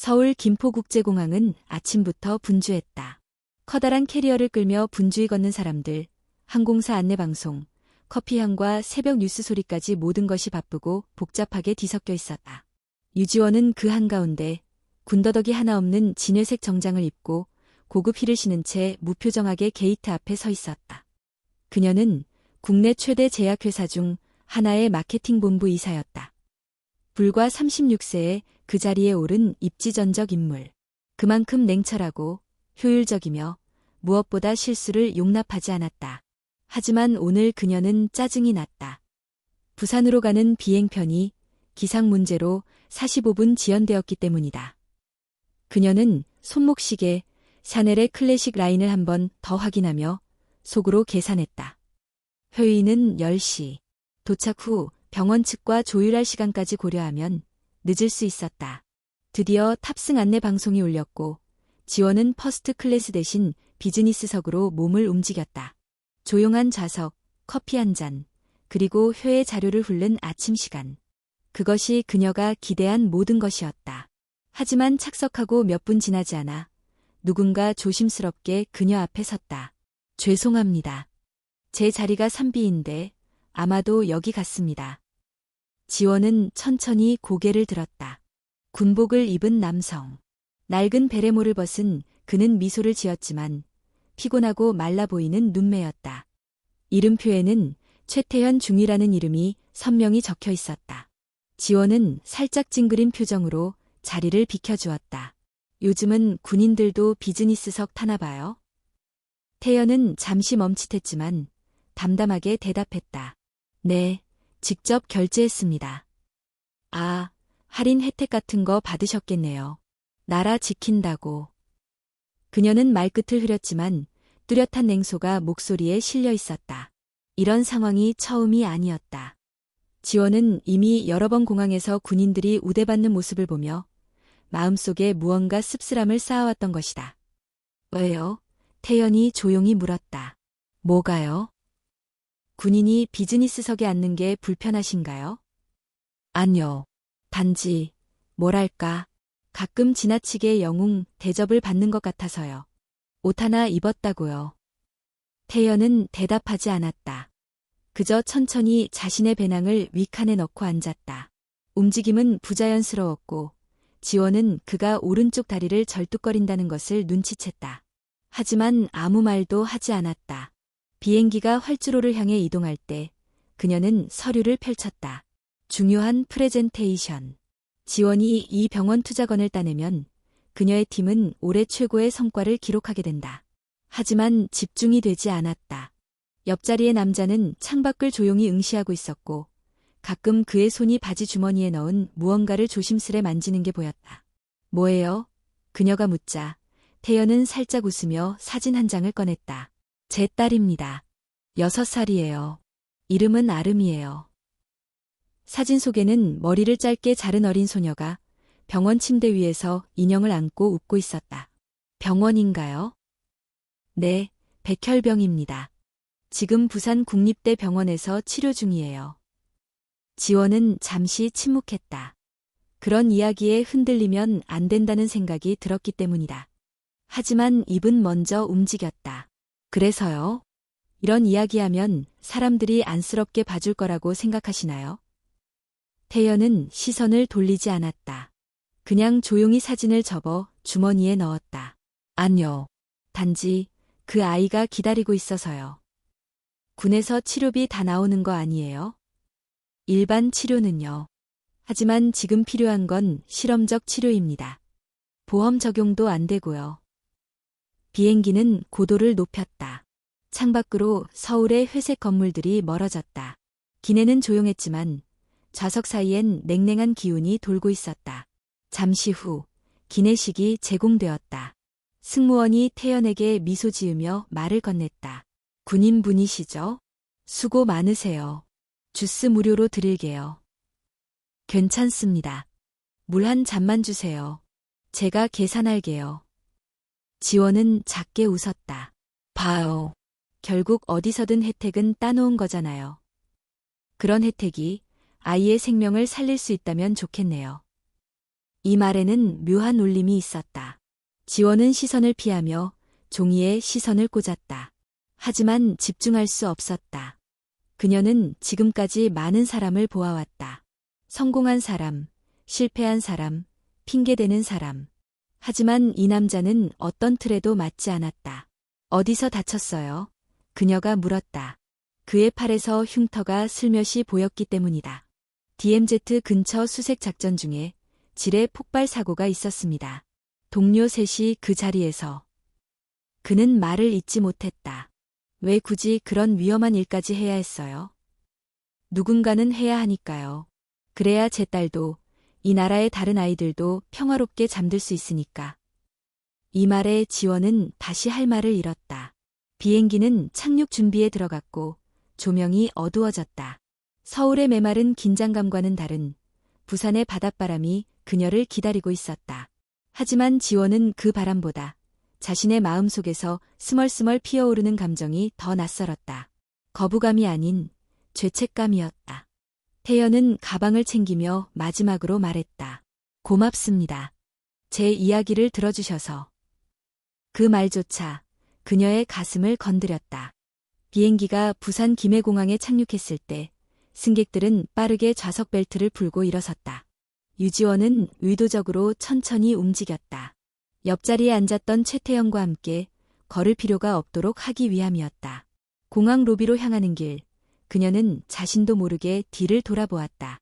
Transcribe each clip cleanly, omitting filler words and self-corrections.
서울 김포국제공항은 아침부터 분주했다. 커다란 캐리어를 끌며 분주히 걷는 사람들, 항공사 안내방송, 커피향과 새벽 뉴스 소리까지 모든 것이 바쁘고 복잡하게 뒤섞여 있었다. 유지원은 그 한가운데 군더더기 하나 없는 진회색 정장을 입고 고급 힐을 신은 채 무표정하게 게이트 앞에 서 있었다. 그녀는 국내 최대 제약회사 중 하나의 마케팅 본부 이사였다. 불과 36세에 그 자리에 오른 입지전적 인물. 그만큼 냉철하고 효율적이며 무엇보다 실수를 용납하지 않았다. 하지만 오늘 그녀는 짜증이 났다. 부산으로 가는 비행편이 기상 문제로 45분 지연되었기 때문이다. 그녀는 손목시계 샤넬의 클래식 라인을 한 번 더 확인하며 속으로 계산했다. 회의는 10시. 도착 후 병원 측과 조율할 시간까지 고려하면 늦을 수 있었다. 드디어 탑승 안내 방송이 울렸고 지원은 퍼스트 클래스 대신 비즈니스석으로 몸을 움직였다. 조용한 좌석, 커피 한 잔, 그리고 회의 자료를 훑는 아침 시간. 그것이 그녀가 기대한 모든 것이었다. 하지만 착석하고 몇 분 지나지 않아 누군가 조심스럽게 그녀 앞에 섰다. 죄송합니다. 제 자리가 3B인데 아마도 여기 같습니다. 지원은 천천히 고개를 들었다. 군복을 입은 남성. 낡은 베레모를 벗은 그는 미소를 지었지만 피곤하고 말라 보이는 눈매였다. 이름표에는 최태현 중위라는 이름이 선명히 적혀 있었다. 지원은 살짝 찡그린 표정으로 자리를 비켜주었다. 요즘은 군인들도 비즈니스석 타나 봐요. 태연은 잠시 멈칫했지만 담담하게 대답했다. 네, 직접 결제했습니다. 아, 할인 혜택 같은 거 받으셨겠네요. 나라 지킨다고. 그녀는 말끝을 흐렸지만 뚜렷한 냉소가 목소리에 실려 있었다. 이런 상황이 처음이 아니었다. 지원은 이미 여러 번 공항에서 군인들이 우대받는 모습을 보며 마음속에 무언가 씁쓸함을 쌓아왔던 것이다. 왜요? 태연이 조용히 물었다. 뭐가요? 군인이 비즈니스석에 앉는 게 불편하신가요? 아니요. 단지, 뭐랄까, 가끔 지나치게 영웅 대접을 받는 것 같아서요. 옷 하나 입었다고요. 태연은 대답하지 않았다. 그저 천천히 자신의 배낭을 윗칸에 넣고 앉았다. 움직임은 부자연스러웠고 지원은 그가 오른쪽 다리를 절뚝거린다는 것을 눈치챘다. 하지만 아무 말도 하지 않았다. 비행기가 활주로를 향해 이동할 때 그녀는 서류를 펼쳤다. 중요한 프레젠테이션. 지원이 이 병원 투자건을 따내면 그녀의 팀은 올해 최고의 성과를 기록하게 된다. 하지만 집중이 되지 않았다. 옆자리의 남자는 창밖을 조용히 응시하고 있었고 가끔 그의 손이 바지 주머니에 넣은 무언가를 조심스레 만지는 게 보였다. 뭐예요? 그녀가 묻자 태연은 살짝 웃으며 사진 한 장을 꺼냈다. 제 딸입니다. 6살이에요. 이름은 아름이에요. 사진 속에는 머리를 짧게 자른 어린 소녀가 병원 침대 위에서 인형을 안고 웃고 있었다. 병원인가요? 네, 백혈병입니다. 지금 부산 국립대병원에서 치료 중이에요. 지원은 잠시 침묵했다. 그런 이야기에 흔들리면 안 된다는 생각이 들었기 때문이다. 하지만 입은 먼저 움직였다. 그래서요? 이런 이야기하면 사람들이 안쓰럽게 봐줄 거라고 생각하시나요? 태연은 시선을 돌리지 않았다. 그냥 조용히 사진을 접어 주머니에 넣었다. 아니요. 단지 그 아이가 기다리고 있어서요. 군에서 치료비 다 나오는 거 아니에요? 일반 치료는요. 하지만 지금 필요한 건 실험적 치료입니다. 보험 적용도 안 되고요. 비행기는 고도를 높였다. 창밖으로 서울의 회색 건물들이 멀어졌다. 기내는 조용했지만 좌석 사이엔 냉랭한 기운이 돌고 있었다. 잠시 후 기내식이 제공되었다. 승무원이 태연에게 미소 지으며 말을 건넸다. 군인분이시죠? 수고 많으세요. 주스 무료로 드릴게요. 괜찮습니다. 물 한 잔만 주세요. 제가 계산할게요. 지원은 작게 웃었다. 봐요. 결국 어디서든 혜택은 따놓은 거잖아요. 그런 혜택이 아이의 생명을 살릴 수 있다면 좋겠네요. 이 말에는 묘한 울림이 있었다. 지원은 시선을 피하며 종이에 시선을 꽂았다. 하지만 집중할 수 없었다. 그녀는 지금까지 많은 사람을 보아왔다. 성공한 사람, 실패한 사람, 핑계대는 사람. 하지만 이 남자는 어떤 틀에도 맞지 않았다. 어디서 다쳤어요? 그녀가 물었다. 그의 팔에서 흉터가 슬며시 보였기 때문이다. DMZ 근처 수색 작전 중에 지뢰 폭발 사고가 있었습니다. 동료 셋이 그 자리에서. 그는 말을 잇지 못했다. 왜 굳이 그런 위험한 일까지 해야 했어요? 누군가는 해야 하니까요. 그래야 제 딸도 이 나라의 다른 아이들도 평화롭게 잠들 수 있으니까. 이 말에 지원은 다시 할 말을 잃었다. 비행기는 착륙 준비에 들어갔고 조명이 어두워졌다. 서울의 메마른 긴장감과는 다른 부산의 바닷바람이 그녀를 기다리고 있었다. 하지만 지원은 그 바람보다 자신의 마음속에서 스멀스멀 피어오르는 감정이 더 낯설었다. 거부감이 아닌 죄책감이었다. 태연은 가방을 챙기며 마지막으로 말했다. 고맙습니다. 제 이야기를 들어주셔서. 그 말조차 그녀의 가슴을 건드렸다. 비행기가 부산 김해공항에 착륙했을 때 승객들은 빠르게 좌석 벨트를 풀고 일어섰다. 유지원은 의도적으로 천천히 움직였다. 옆자리에 앉았던 최태영과 함께 걸을 필요가 없도록 하기 위함이었다. 공항 로비로 향하는 길, 그녀는 자신도 모르게 뒤를 돌아보았다.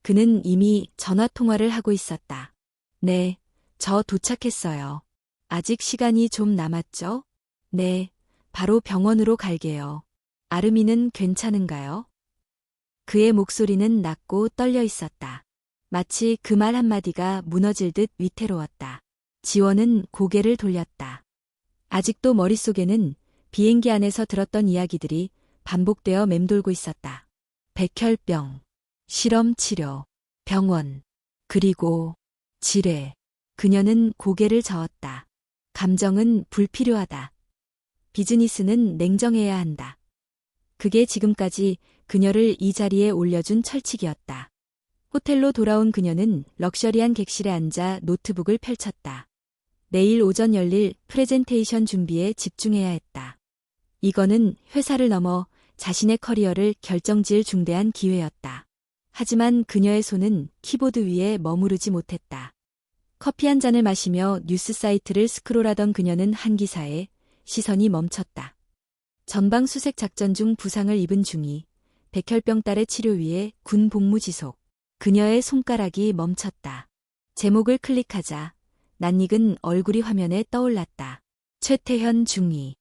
그는 이미 전화 통화를 하고 있었다. 네, 저 도착했어요. 아직 시간이 좀 남았죠? 네, 바로 병원으로 갈게요. 아름이는 괜찮은가요? 그의 목소리는 낮고 떨려 있었다. 마치 그 말 한마디가 무너질 듯 위태로웠다. 지원은 고개를 돌렸다. 아직도 머릿속에는 비행기 안에서 들었던 이야기들이 반복되어 맴돌고 있었다. 백혈병, 실험치료, 병원, 그리고 지뢰. 그녀는 고개를 저었다. 감정은 불필요하다. 비즈니스는 냉정해야 한다. 그게 지금까지 그녀를 이 자리에 올려준 철칙이었다. 호텔로 돌아온 그녀는 럭셔리한 객실에 앉아 노트북을 펼쳤다. 내일 오전 열릴 프레젠테이션 준비에 집중해야 했다. 이거는 회사를 넘어 자신의 커리어를 결정지을 중대한 기회였다. 하지만 그녀의 손은 키보드 위에 머무르지 못했다. 커피 한 잔을 마시며 뉴스 사이트를 스크롤하던 그녀는 한 기사에 시선이 멈췄다. 전방 수색 작전 중 부상을 입은 중이 백혈병 딸의 치료 위해 군 복무 지속. 그녀의 손가락이 멈췄다. 제목을 클릭하자 낯익은 얼굴이 화면에 떠올랐다. 최태현 중위.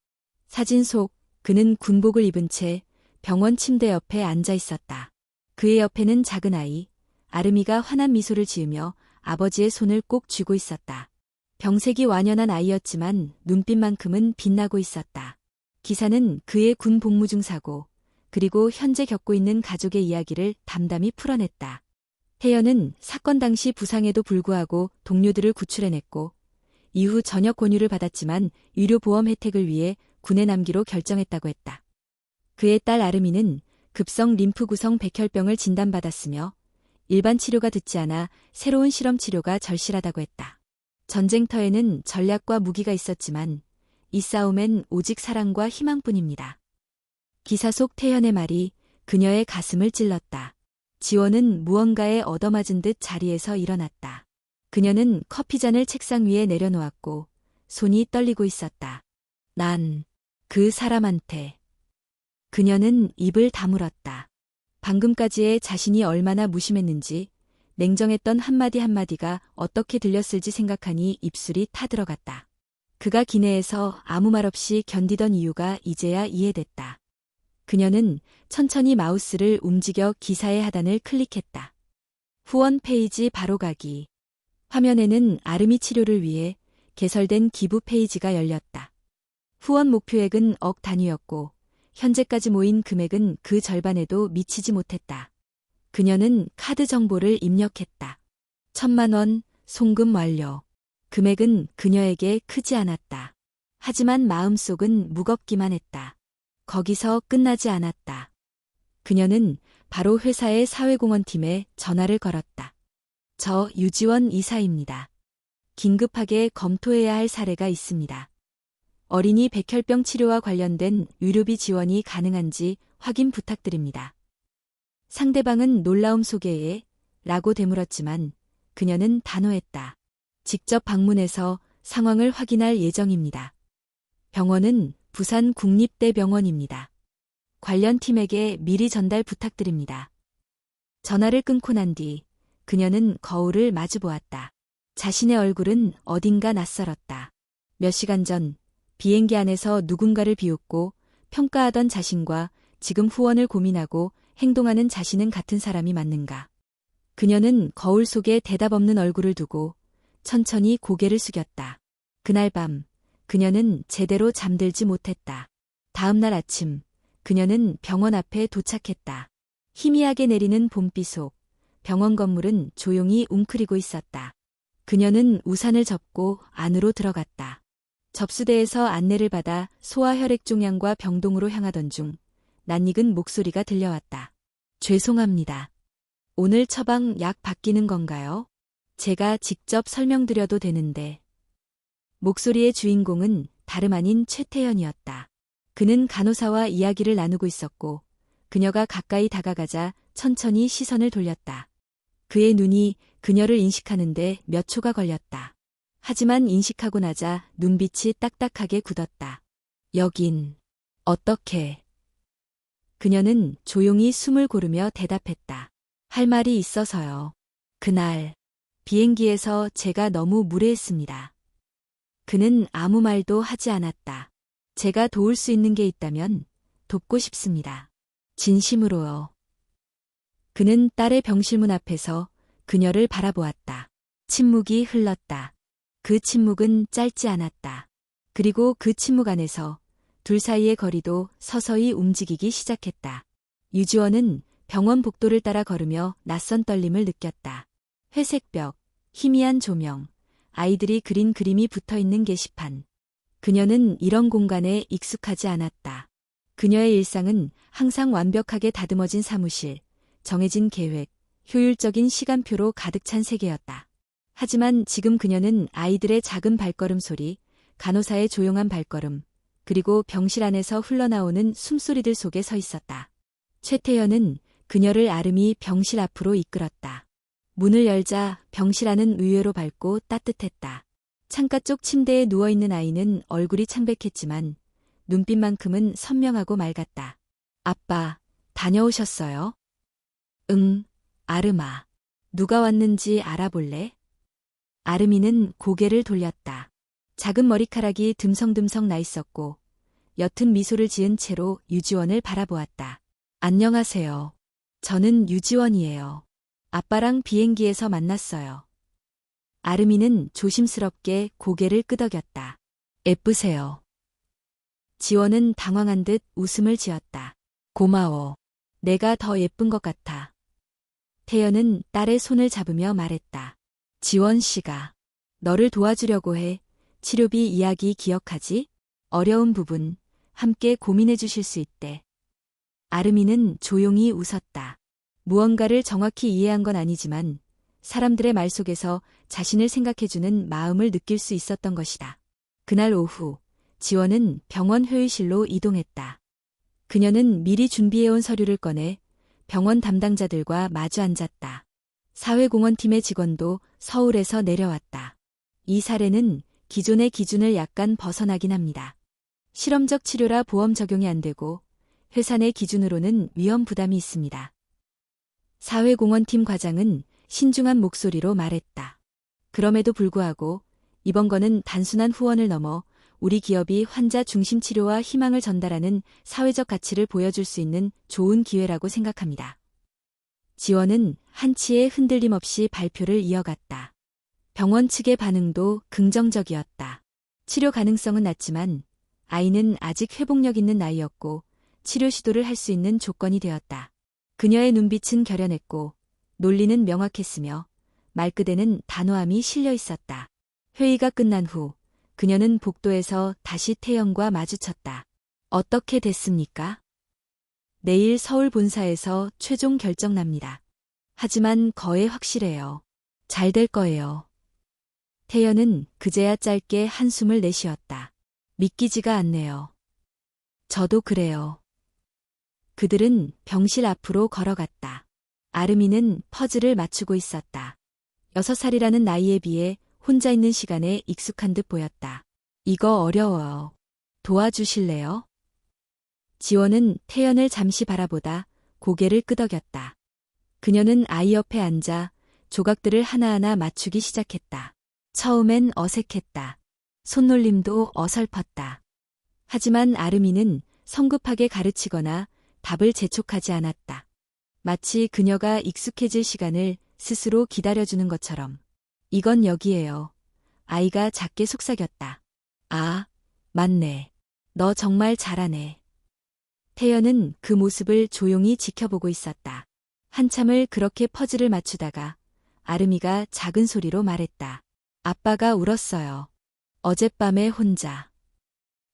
사진 속 그는 군복을 입은 채 병원 침대 옆에 앉아 있었다. 그의 옆에는 작은 아이, 아름이가 환한 미소를 지으며 아버지의 손을 꼭 쥐고 있었다. 병색이 완연한 아이였지만 눈빛만큼은 빛나고 있었다. 기사는 그의 군 복무 중 사고, 그리고 현재 겪고 있는 가족의 이야기를 담담히 풀어냈다. 태연은 사건 당시 부상에도 불구하고 동료들을 구출해냈고 이후 전역 권유를 받았지만 의료보험 혜택을 위해 군에 남기로 결정했다고 했다. 그의 딸 아름이는 급성 림프구성 백혈병을 진단받았으며 일반 치료가 듣지 않아 새로운 실험 치료가 절실하다고 했다. 전쟁터에는 전략과 무기가 있었지만 이 싸움엔 오직 사랑과 희망뿐입니다. 기사 속 태연의 말이 그녀의 가슴을 찔렀다. 지원은 무언가에 얻어맞은 듯 자리에서 일어났다. 그녀는 커피잔을 책상 위에 내려놓았고 손이 떨리고 있었다. 난 그 사람한테. 그녀는 입을 다물었다. 방금까지의 자신이 얼마나 무심했는지 냉정했던 한마디 한마디가 어떻게 들렸을지 생각하니 입술이 타들어갔다. 그가 기내에서 아무 말 없이 견디던 이유가 이제야 이해됐다. 그녀는 천천히 마우스를 움직여 기사의 하단을 클릭했다. 후원 페이지 바로 가기. 화면에는 아름이 치료를 위해 개설된 기부 페이지가 열렸다. 후원 목표액은 억 단위였고 현재까지 모인 금액은 그 절반에도 미치지 못했다. 그녀는 카드 정보를 입력했다. 1,000만 원, 송금 완료. 금액은 그녀에게 크지 않았다. 하지만 마음속은 무겁기만 했다. 거기서 끝나지 않았다. 그녀는 바로 회사의 사회공헌팀에 전화를 걸었다. 저 유지원 이사입니다. 긴급하게 검토해야 할 사례가 있습니다. 어린이 백혈병 치료와 관련된 의료비 지원이 가능한지 확인 부탁드립니다. 상대방은 놀라움 속에 라고 되물었지만 그녀는 단호했다. 직접 방문해서 상황을 확인할 예정입니다. 병원은 부산 국립대병원입니다. 관련 팀에게 미리 전달 부탁드립니다. 전화를 끊고 난 뒤 그녀는 거울을 마주보았다. 자신의 얼굴은 어딘가 낯설었다. 몇 시간 전 비행기 안에서 누군가를 비웃고 평가하던 자신과 지금 후원을 고민하고 행동하는 자신은 같은 사람이 맞는가. 그녀는 거울 속에 대답 없는 얼굴을 두고 천천히 고개를 숙였다. 그날 밤 그녀는 제대로 잠들지 못했다. 다음 날 아침 그녀는 병원 앞에 도착했다. 희미하게 내리는 봄비 속 병원 건물은 조용히 웅크리고 있었다. 그녀는 우산을 접고 안으로 들어갔다. 접수대에서 안내를 받아 소아혈액종양과 병동으로 향하던 중 낯익은 목소리가 들려왔다. 죄송합니다. 오늘 처방 약 바뀌는 건가요? 제가 직접 설명드려도 되는데. 목소리의 주인공은 다름 아닌 최태현이었다. 그는 간호사와 이야기를 나누고 있었고 그녀가 가까이 다가가자 천천히 시선을 돌렸다. 그의 눈이 그녀를 인식하는데 몇 초가 걸렸다. 하지만 인식하고 나자 눈빛이 딱딱하게 굳었다. 여긴 어떻게? 그녀는 조용히 숨을 고르며 대답했다. 할 말이 있어서요. 그날 비행기에서 제가 너무 무례했습니다. 그는 아무 말도 하지 않았다. 제가 도울 수 있는 게 있다면 돕고 싶습니다. 진심으로요. 그는 딸의 병실문 앞에서 그녀를 바라보았다. 침묵이 흘렀다. 그 침묵은 짧지 않았다. 그리고 그 침묵 안에서 둘 사이의 거리도 서서히 움직이기 시작했다. 유지원은 병원 복도를 따라 걸으며 낯선 떨림을 느꼈다. 회색 벽, 희미한 조명, 아이들이 그린 그림이 붙어있는 게시판. 그녀는 이런 공간에 익숙하지 않았다. 그녀의 일상은 항상 완벽하게 다듬어진 사무실, 정해진 계획, 효율적인 시간표로 가득 찬 세계였다. 하지만 지금 그녀는 아이들의 작은 발걸음 소리, 간호사의 조용한 발걸음, 그리고 병실 안에서 흘러나오는 숨소리들 속에 서 있었다. 최태현은 그녀를 아름이 병실 앞으로 이끌었다. 문을 열자 병실 안은 의외로 밝고 따뜻했다. 창가 쪽 침대에 누워있는 아이는 얼굴이 창백했지만 눈빛만큼은 선명하고 맑았다. 아빠, 다녀오셨어요? 응, 아름아. 누가 왔는지 알아볼래? 아름이는 고개를 돌렸다. 작은 머리카락이 듬성듬성 나 있었고 옅은 미소를 지은 채로 유지원을 바라보았다. 안녕하세요. 저는 유지원이에요. 아빠랑 비행기에서 만났어요. 아름이는 조심스럽게 고개를 끄덕였다. 예쁘세요. 지원은 당황한 듯 웃음을 지었다. 고마워. 내가 더 예쁜 것 같아. 태연은 딸의 손을 잡으며 말했다. 지원 씨가 너를 도와주려고 해. 치료비 이야기 기억하지? 어려운 부분 함께 고민해 주실 수 있대. 아름이는 조용히 웃었다. 무언가를 정확히 이해한 건 아니지만 사람들의 말 속에서 자신을 생각해주는 마음을 느낄 수 있었던 것이다. 그날 오후 지원은 병원 회의실로 이동했다. 그녀는 미리 준비해온 서류를 꺼내 병원 담당자들과 마주 앉았다. 사회공헌팀의 직원도 서울에서 내려왔다. 이 사례는 기존의 기준을 약간 벗어나긴 합니다. 실험적 치료라 보험 적용이 안 되고 회사 내 기준으로는 위험 부담이 있습니다. 사회공헌팀 과장은 신중한 목소리로 말했다. 그럼에도 불구하고 이번 건은 단순한 후원을 넘어 우리 기업이 환자 중심 치료와 희망을 전달하는 사회적 가치를 보여줄 수 있는 좋은 기회라고 생각합니다. 지원은 한치의 흔들림 없이 발표를 이어갔다. 병원 측의 반응도 긍정적이었다. 치료 가능성은 낮지만 아이는 아직 회복력 있는 나이였고 치료 시도를 할 수 있는 조건이 되었다. 그녀의 눈빛은 결연했고 논리는 명확했으며 말끝에는 단호함이 실려 있었다. 회의가 끝난 후 그녀는 복도에서 다시 태연과 마주쳤다. 어떻게 됐습니까? 내일 서울 본사에서 최종 결정 납니다. 하지만 거의 확실해요. 잘 될 거예요. 태연은 그제야 짧게 한숨을 내쉬었다. 믿기지가 않네요. 저도 그래요. 그들은 병실 앞으로 걸어갔다. 아름이는 퍼즐을 맞추고 있었다. 6살이라는 나이에 비해 혼자 있는 시간에 익숙한 듯 보였다. 이거 어려워요. 도와주실래요? 지원은 태연을 잠시 바라보다 고개를 끄덕였다. 그녀는 아이 옆에 앉아 조각들을 하나하나 맞추기 시작했다. 처음엔 어색했다. 손놀림도 어설펐다. 하지만 아름이는 성급하게 가르치거나 답을 재촉하지 않았다. 마치 그녀가 익숙해질 시간을 스스로 기다려주는 것처럼. 이건 여기에요. 아이가 작게 속삭였다. 아, 맞네. 너 정말 잘하네. 태연은 그 모습을 조용히 지켜보고 있었다. 한참을 그렇게 퍼즐을 맞추다가 아름이가 작은 소리로 말했다. 아빠가 울었어요. 어젯밤에 혼자.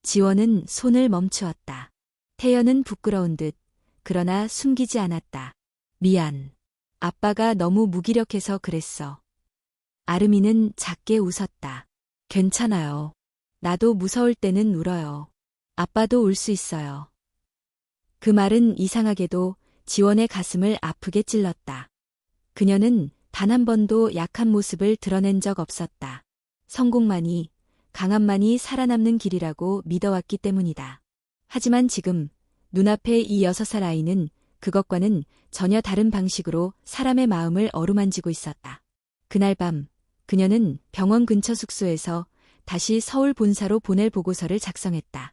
지원은 손을 멈추었다. 태연은 부끄러운 듯 그러나 숨기지 않았다. 미안. 아빠가 너무 무기력해서 그랬어. 아름이는 작게 웃었다. 괜찮아요. 나도 무서울 때는 울어요. 아빠도 울 수 있어요. 그 말은 이상하게도 지원의 가슴을 아프게 찔렀다. 그녀는 단 한 번도 약한 모습을 드러낸 적 없었다. 성공만이, 강함만이 살아남는 길이라고 믿어왔기 때문이다. 하지만 지금 눈앞의 이 6살 아이는 그것과는 전혀 다른 방식으로 사람의 마음을 어루만지고 있었다. 그날 밤 그녀는 병원 근처 숙소에서 다시 서울 본사로 보낼 보고서를 작성했다.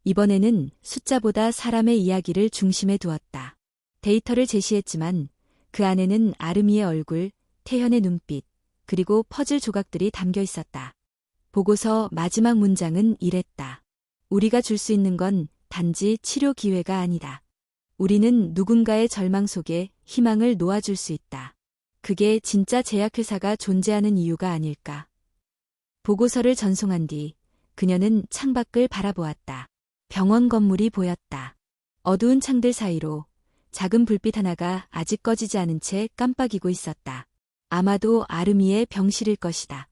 이번에는 숫자보다 사람의 이야기를 중심에 두었다. 데이터를 제시했지만 그 안에는 아름이의 얼굴, 태연의 눈빛, 그리고 퍼즐 조각들이 담겨 있었다. 보고서 마지막 문장은 이랬다. 우리가 줄 수 있는 건 단지 치료 기회가 아니다. 우리는 누군가의 절망 속에 희망을 놓아줄 수 있다. 그게 진짜 제약회사가 존재하는 이유가 아닐까. 보고서를 전송한 뒤 그녀는 창밖을 바라보았다. 병원 건물이 보였다. 어두운 창들 사이로 작은 불빛 하나가 아직 꺼지지 않은 채 깜빡이고 있었다. 아마도 아름이의 병실일 것이다.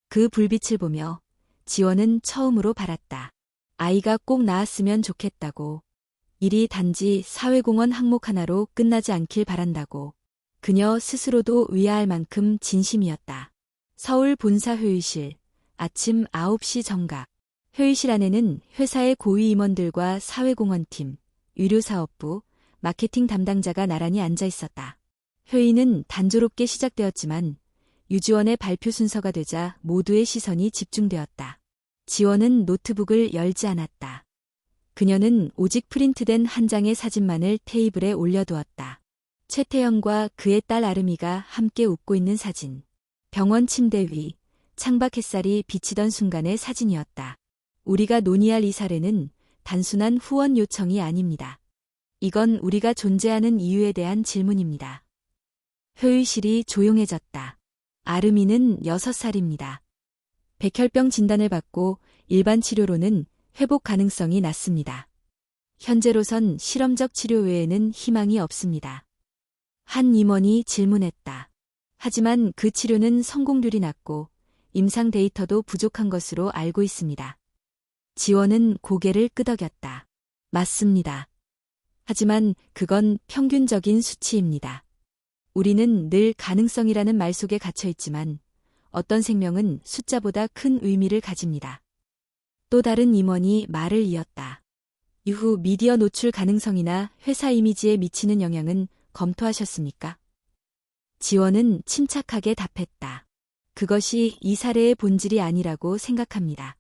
그 불빛을 보며 지원은 처음으로 바랐다. 아이가 꼭 나았으면 좋겠다고. 일이 단지 사회공헌 항목 하나로 끝나지 않길 바란다고. 그녀 스스로도 위아할 만큼 진심이었다. 서울 본사 회의실, 아침 9시 정각. 회의실 안에는 회사의 고위 임원들과 사회공헌팀, 의료사업부, 마케팅 담당자가 나란히 앉아 있었다. 회의는 단조롭게 시작되었지만 유지원의 발표 순서가 되자 모두의 시선이 집중되었다. 지원은 노트북을 열지 않았다. 그녀는 오직 프린트된 한 장의 사진만을 테이블에 올려두었다. 최태영과 그의 딸 아름이가 함께 웃고 있는 사진. 병원 침대 위, 창밖 햇살이 비치던 순간의 사진이었다. 우리가 논의할 이 사례는 단순한 후원 요청이 아닙니다. 이건 우리가 존재하는 이유에 대한 질문입니다. 회의실이 조용해졌다. 아름이는 6살입니다. 백혈병 진단을 받고 일반 치료로는 회복 가능성이 낮습니다. 현재로선 실험적 치료 외에는 희망이 없습니다. 한 임원이 질문했다. 하지만 그 치료는 성공률이 낮고 임상 데이터도 부족한 것으로 알고 있습니다. 지원은 고개를 끄덕였다. 맞습니다. 하지만 그건 평균적인 수치입니다. 우리는 늘 가능성이라는 말 속에 갇혀 있지만 어떤 생명은 숫자보다 큰 의미를 가집니다. 또 다른 임원이 말을 이었다. 이후 미디어 노출 가능성이나 회사 이미지에 미치는 영향은 검토하셨습니까? 지원은 침착하게 답했다. 그것이 이 사례의 본질이 아니라고 생각합니다.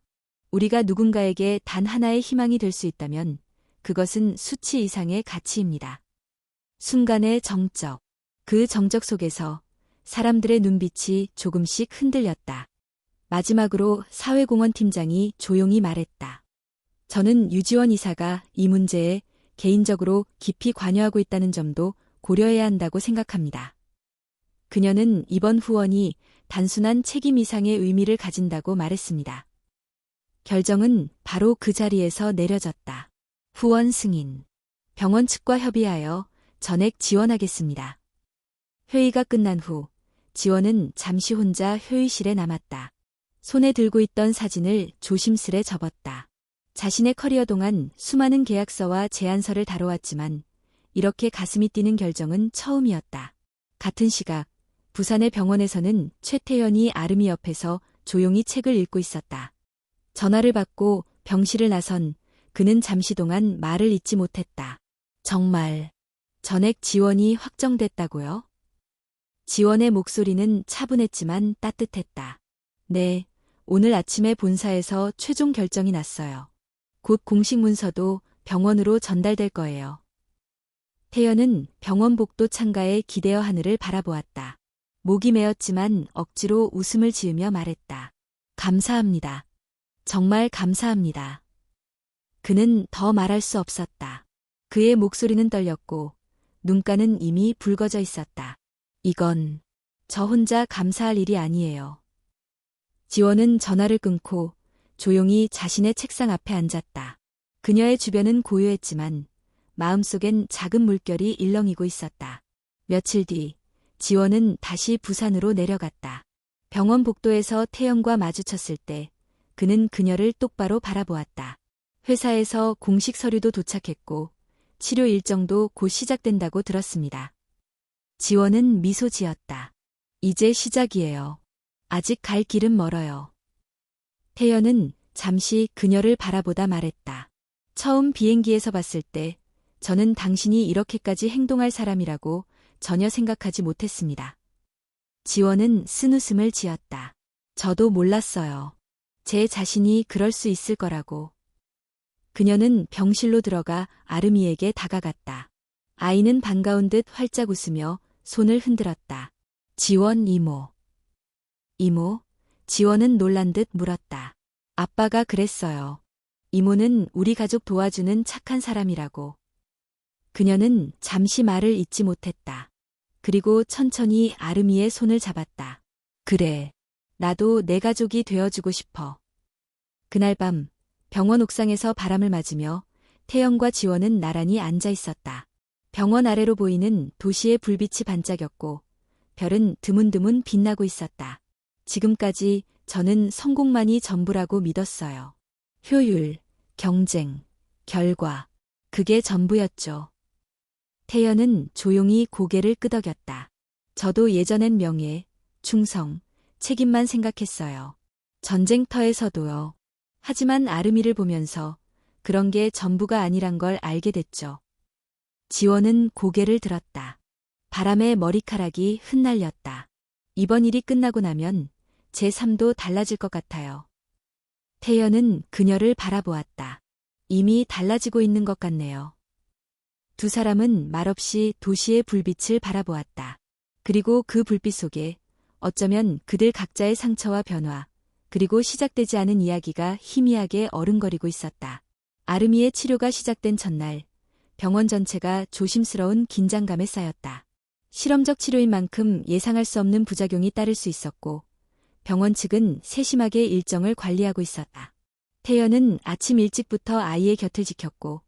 우리가 누군가에게 단 하나의 희망이 될 수 있다면 그것은 수치 이상의 가치입니다. 순간의 정적. 그 정적 속에서 사람들의 눈빛이 조금씩 흔들렸다. 마지막으로 사회공헌 팀장이 조용히 말했다. 저는 유지원 이사가 이 문제에 개인적으로 깊이 관여하고 있다는 점도 고려해야 한다고 생각합니다. 그녀는 이번 후원이 단순한 책임 이상의 의미를 가진다고 말했습니다. 결정은 바로 그 자리에서 내려졌다. 후원 승인. 병원 측과 협의하여 전액 지원하겠습니다. 회의가 끝난 후 지원은 잠시 혼자 회의실에 남았다. 손에 들고 있던 사진을 조심스레 접었다. 자신의 커리어 동안 수많은 계약서와 제안서를 다뤄왔지만 이렇게 가슴이 뛰는 결정은 처음이었다. 같은 시각 부산의 병원에서는 최태연이 아름이 옆에서 조용히 책을 읽고 있었다. 전화를 받고 병실을 나선 그는 잠시 동안 말을 잇지 못했다. 정말 전액 지원이 확정됐다고요? 지원의 목소리는 차분했지만 따뜻했다. 네, 오늘 아침에 본사에서 최종 결정이 났어요. 곧 공식 문서도 병원으로 전달될 거예요. 태연은 병원 복도 창가에 기대어 하늘을 바라보았다. 목이 메었지만 억지로 웃음을 지으며 말했다. 감사합니다. 정말 감사합니다. 그는 더 말할 수 없었다. 그의 목소리는 떨렸고 눈가는 이미 붉어져 있었다. 이건 저 혼자 감사할 일이 아니에요. 지원은 전화를 끊고 조용히 자신의 책상 앞에 앉았다. 그녀의 주변은 고요했지만 마음속엔 작은 물결이 일렁이고 있었다. 며칠 뒤 지원은 다시 부산으로 내려갔다. 병원 복도에서 태연과 마주쳤을 때 그는 그녀를 똑바로 바라보았다. 회사에서 공식 서류도 도착했고 치료 일정도 곧 시작된다고 들었습니다. 지원은 미소 지었다. 이제 시작이에요. 아직 갈 길은 멀어요. 태연은 잠시 그녀를 바라보다 말했다. 처음 비행기에서 봤을 때 저는 당신이 이렇게까지 행동할 사람이라고 전혀 생각하지 못했습니다. 지원은 쓴웃음을 지었다. 저도 몰랐어요. 제 자신이 그럴 수 있을 거라고. 그녀는 병실로 들어가 아름이에게 다가갔다. 아이는 반가운 듯 활짝 웃으며 손을 흔들었다. 지원 이모. 이모? 지원은 놀란 듯 물었다. 아빠가 그랬어요. 이모는 우리 가족 도와주는 착한 사람이라고. 그녀는 잠시 말을 잇지 못했다. 그리고 천천히 아름이의 손을 잡았다. 그래. 나도 내 가족이 되어주고 싶어. 그날 밤 병원 옥상에서 바람을 맞으며 태연과 지원은 나란히 앉아 있었다. 병원 아래로 보이는 도시의 불빛이 반짝였고 별은 드문드문 빛나고 있었다. 지금까지 저는 성공만이 전부라고 믿었어요. 효율, 경쟁, 결과. 그게 전부였죠. 태연은 조용히 고개를 끄덕였다. 저도 예전엔 명예, 충성, 책임만 생각했어요. 전쟁터에서도요. 하지만 아름이를 보면서 그런 게 전부가 아니란 걸 알게 됐죠. 지원은 고개를 들었다. 바람에 머리카락이 흩날렸다. 이번 일이 끝나고 나면 제 삶도 달라질 것 같아요. 태연은 그녀를 바라보았다. 이미 달라지고 있는 것 같네요. 두 사람은 말없이 도시의 불빛을 바라보았다. 그리고 그 불빛 속에 어쩌면 그들 각자의 상처와 변화, 그리고 시작되지 않은 이야기가 희미하게 어른거리고 있었다. 아름이의 치료가 시작된 첫날, 병원 전체가 조심스러운 긴장감에 쌓였다. 실험적 치료인 만큼 예상할 수 없는 부작용이 따를 수 있었고, 병원 측은 세심하게 일정을 관리하고 있었다. 태연은 아침 일찍부터 아이의 곁을 지켰고,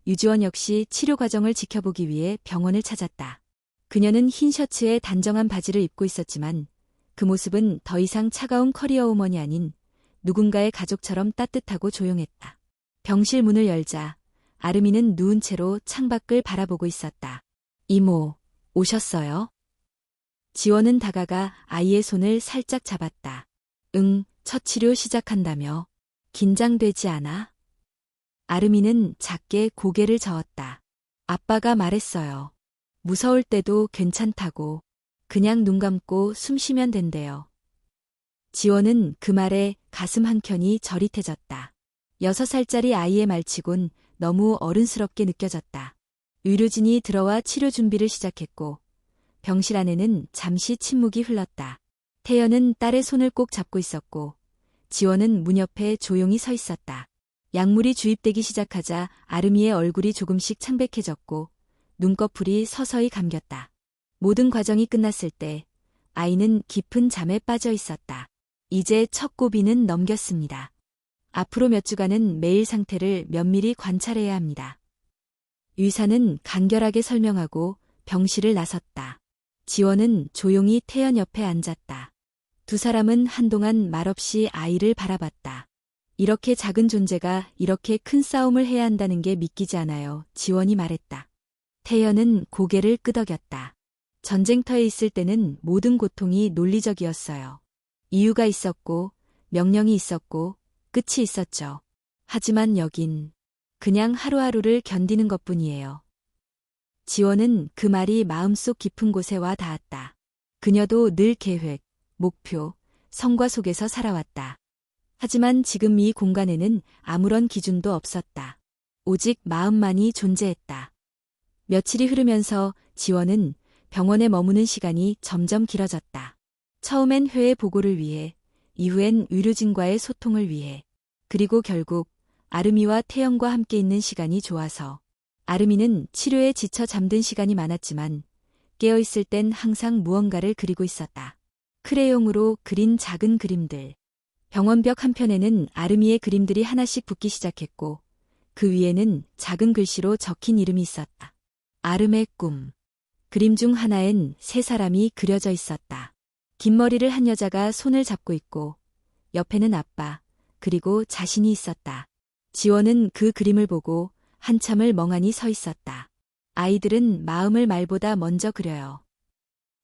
유지원 역시 치료 과정을 지켜보기 위해 병원을 찾았다. 그녀는 흰 셔츠에 단정한 바지를 입고 있었지만 그 모습은 더 이상 차가운 커리어 우먼이 아닌 누군가의 가족처럼 따뜻하고 조용했다. 병실 문을 열자 아름이는 누운 채로 창밖을 바라보고 있었다. 이모, 오셨어요? 지원은 다가가 아이의 손을 살짝 잡았다. 응, 첫 치료 시작한다며. 긴장되지 않아? 아름이는 작게 고개를 저었다. 아빠가 말했어요. 무서울 때도 괜찮다고. 그냥 눈 감고 숨 쉬면 된대요. 지원은 그 말에 가슴 한켠이 저릿해졌다. 6살짜리 아이의 말치곤 너무 어른스럽게 느껴졌다. 의료진이 들어와 치료 준비를 시작했고 병실 안에는 잠시 침묵이 흘렀다. 태연은 딸의 손을 꼭 잡고 있었고 지원은 문 옆에 조용히 서 있었다. 약물이 주입되기 시작하자 아름이의 얼굴이 조금씩 창백해졌고 눈꺼풀이 서서히 감겼다. 모든 과정이 끝났을 때 아이는 깊은 잠에 빠져 있었다. 이제 첫 고비는 넘겼습니다. 앞으로 몇 주간은 매일 상태를 면밀히 관찰해야 합니다. 의사는 간결하게 설명하고 병실을 나섰다. 지원은 조용히 태연 옆에 앉았다. 두 사람은 한동안 말없이 아이를 바라봤다. 이렇게 작은 존재가 이렇게 큰 싸움을 해야 한다는 게 믿기지 않아요. 지원이 말했다. 태연은 고개를 끄덕였다. 전쟁터에 있을 때는 모든 고통이 논리적이었어요. 이유가 있었고, 명령이 있었고, 끝이 있었죠. 하지만 여긴 그냥 하루하루를 견디는 것뿐이에요. 지원은 그 말이 마음속 깊은 곳에 와 닿았다. 그녀도 늘 계획, 목표, 성과 속에서 살아왔다. 하지만 지금 이 공간에는 아무런 기준도 없었다. 오직 마음만이 존재했다. 며칠이 흐르면서 지원은 병원에 머무는 시간이 점점 길어졌다. 처음엔 회의 보고를 위해, 이후엔 의료진과의 소통을 위해, 그리고 결국 아름이와 태연과 함께 있는 시간이 좋아서. 아름이는 치료에 지쳐 잠든 시간이 많았지만 깨어있을 땐 항상 무언가를 그리고 있었다. 크레용으로 그린 작은 그림들. 병원벽 한편에는 아름이의 그림들이 하나씩 붙기 시작했고 그 위에는 작은 글씨로 적힌 이름이 있었다. 아름의 꿈. 그림 중 하나엔 세 사람이 그려져 있었다. 긴 머리를 한 여자가 손을 잡고 있고 옆에는 아빠, 그리고 자신이 있었다. 지원은 그 그림을 보고 한참을 멍하니 서 있었다. 아이들은 마음을 말보다 먼저 그려요.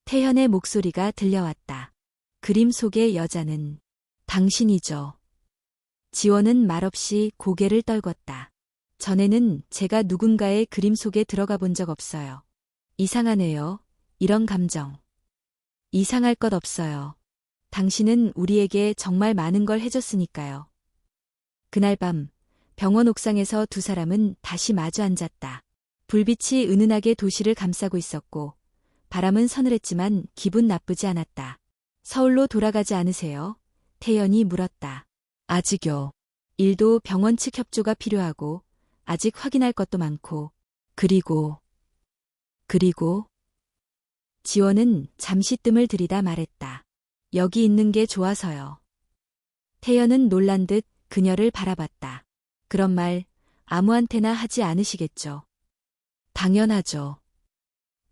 태현의 목소리가 들려왔다. 그림 속의 여자는 당신이죠. 지원은 말없이 고개를 떨궜다. 전에는 제가 누군가의 그림 속에 들어가 본 적 없어요. 이상하네요. 이런 감정. 이상할 것 없어요. 당신은 우리에게 정말 많은 걸 해줬으니까요. 그날 밤 병원 옥상에서 두 사람은 다시 마주 앉았다. 불빛이 은은하게 도시를 감싸고 있었고 바람은 서늘했지만 기분 나쁘지 않았다. 서울로 돌아가지 않으세요? 태연이 물었다. 아직요. 일도 병원 측 협조가 필요하고 아직 확인할 것도 많고 그리고 지원은 잠시 뜸을 들이다 말했다. 여기 있는 게 좋아서요. 태연은 놀란 듯 그녀를 바라봤다. 그런 말 아무한테나 하지 않으시겠죠. 당연하죠.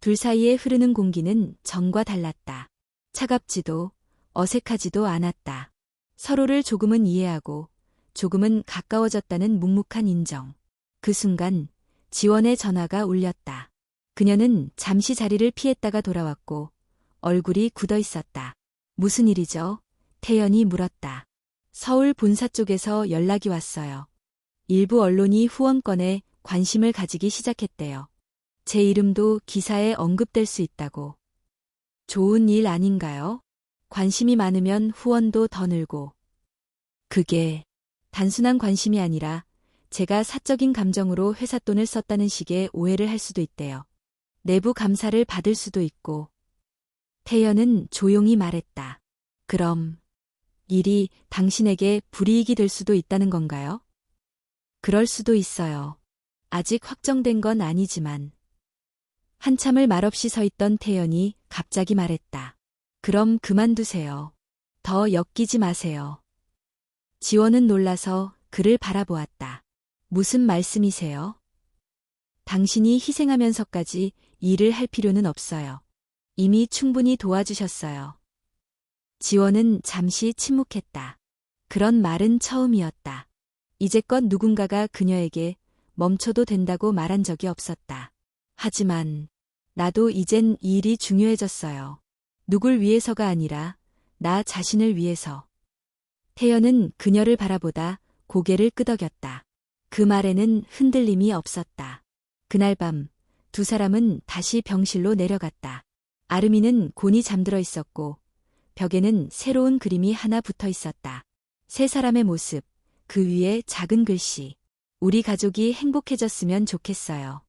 둘 사이에 흐르는 공기는 전과 달랐다. 차갑지도 어색하지도 않았다. 서로를 조금은 이해하고 조금은 가까워졌다는 묵묵한 인정. 그 순간 지원의 전화가 울렸다. 그녀는 잠시 자리를 피했다가 돌아왔고 얼굴이 굳어 있었다. 무슨 일이죠? 태연이 물었다. 서울 본사 쪽에서 연락이 왔어요. 일부 언론이 후원권에 관심을 가지기 시작했대요. 제 이름도 기사에 언급될 수 있다고. 좋은 일 아닌가요? 관심이 많으면 후원도 더 늘고. 그게 단순한 관심이 아니라 제가 사적인 감정으로 회사 돈을 썼다는 식의 오해를 할 수도 있대요. 내부 감사를 받을 수도 있고. 태연은 조용히 말했다. 그럼 일이 당신에게 불이익이 될 수도 있다는 건가요? 그럴 수도 있어요. 아직 확정된 건 아니지만. 한참을 말없이 서 있던 태연이 갑자기 말했다. 그럼 그만두세요. 더 엮이지 마세요. 지원은 놀라서 그를 바라보았다. 무슨 말씀이세요? 당신이 희생하면서까지 일을 할 필요는 없어요. 이미 충분히 도와주셨어요. 지원은 잠시 침묵했다. 그런 말은 처음이었다. 이제껏 누군가가 그녀에게 멈춰도 된다고 말한 적이 없었다. 하지만 나도 이젠 이 일이 중요해졌어요. 누굴 위해서가 아니라 나 자신을 위해서. 태연은 그녀를 바라보다 고개를 끄덕였다. 그 말에는 흔들림이 없었다. 그날 밤 두 사람은 다시 병실로 내려갔다. 아름이는 곤히 잠들어 있었고 벽에는 새로운 그림이 하나 붙어 있었다. 세 사람의 모습, 그 위에 작은 글씨. 우리 가족이 행복해졌으면 좋겠어요.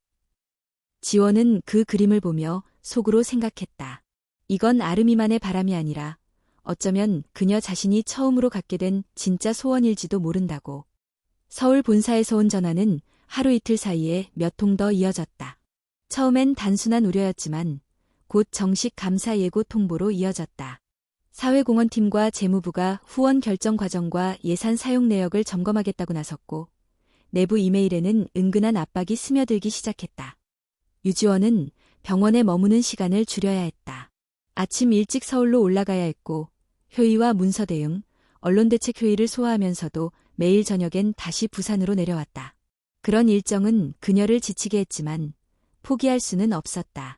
지원은 그 그림을 보며 속으로 생각했다. 이건 아름이만의 바람이 아니라 어쩌면 그녀 자신이 처음으로 갖게 된 진짜 소원일지도 모른다고. 서울 본사에서 온 전화는 하루 이틀 사이에 몇 통 더 이어졌다. 처음엔 단순한 우려였지만 곧 정식 감사 예고 통보로 이어졌다. 사회공헌팀과 재무부가 후원 결정 과정과 예산 사용 내역을 점검하겠다고 나섰고 내부 이메일에는 은근한 압박이 스며들기 시작했다. 유지원은 병원에 머무는 시간을 줄여야 했다. 아침 일찍 서울로 올라가야 했고 효의와 문서 대응, 언론대책 회의를 소화하면서도 매일 저녁엔 다시 부산으로 내려왔다. 그런 일정은 그녀를 지치게 했지만 포기할 수는 없었다.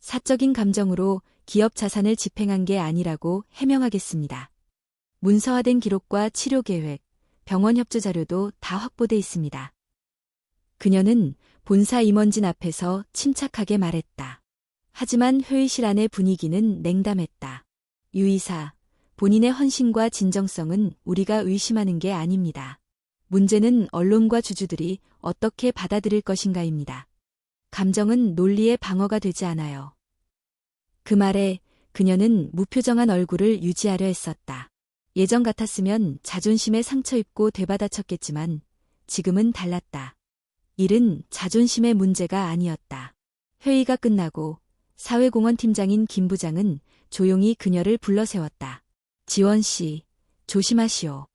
사적인 감정으로 기업 자산을 집행한 게 아니라고 해명하겠습니다. 문서화된 기록과 치료 계획, 병원 협조 자료도 다 확보돼 있습니다. 그녀는 본사 임원진 앞에서 침착하게 말했다. 하지만 회의실 안의 분위기는 냉담했다. 유 이사, 본인의 헌신과 진정성은 우리가 의심하는 게 아닙니다. 문제는 언론과 주주들이 어떻게 받아들일 것인가입니다. 감정은 논리의 방어가 되지 않아요. 그 말에 그녀는 무표정한 얼굴을 유지하려 했었다. 예전 같았으면 자존심에 상처 입고 되받아쳤겠지만 지금은 달랐다. 일은 자존심의 문제가 아니었다. 회의가 끝나고 사회공헌 팀장인 김 부장은 조용히 그녀를 불러세웠다. 지원 씨, 조심하시오.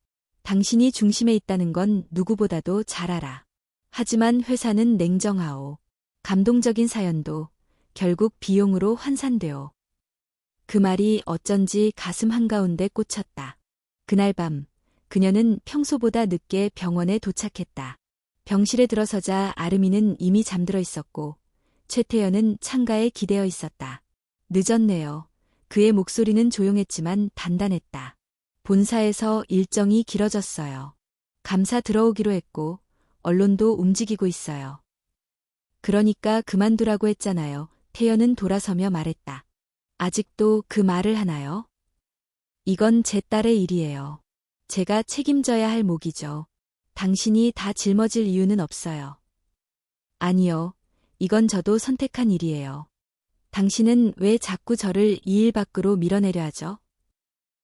당신이 중심에 있다는 건 누구보다도 잘 알아. 하지만 회사는 냉정하오. 감동적인 사연도 결국 비용으로 환산되오. 그 말이 어쩐지 가슴 한가운데 꽂혔다. 그날 밤 그녀는 평소보다 늦게 병원에 도착했다. 병실에 들어서자 아름이는 이미 잠들어 있었고 최태연은 창가에 기대어 있었다. 늦었네요. 그의 목소리는 조용했지만 단단했다. 본사에서 일정이 길어졌어요. 감사 들어오기로 했고 언론도 움직이고 있어요. 그러니까 그만두라고 했잖아요. 태연은 돌아서며 말했다. 아직도 그 말을 하나요? 이건 제 딸의 일이에요. 제가 책임져야 할 몫이죠. 당신이 다 짊어질 이유는 없어요. 아니요. 이건 저도 선택한 일이에요. 당신은 왜 자꾸 저를 이 일 밖으로 밀어내려 하죠?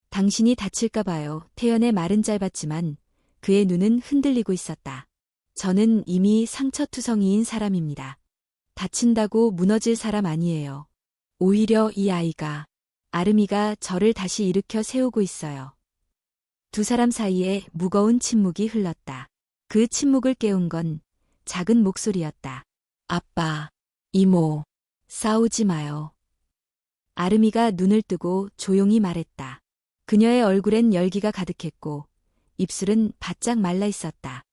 당신이 다칠까 봐요. 태연의 말은 짧았지만 그의 눈은 흔들리고 있었다. 저는 이미 상처투성이인 사람입니다. 다친다고 무너질 사람 아니에요. 오히려 이 아이가, 아름이가 저를 다시 일으켜 세우고 있어요. 두 사람 사이에 무거운 침묵이 흘렀다. 그 침묵을 깨운 건 작은 목소리였다. 아빠, 이모, 싸우지 마요. 아름이가 눈을 뜨고 조용히 말했다. 그녀의 얼굴엔 열기가 가득했고 입술은 바짝 말라 있었다.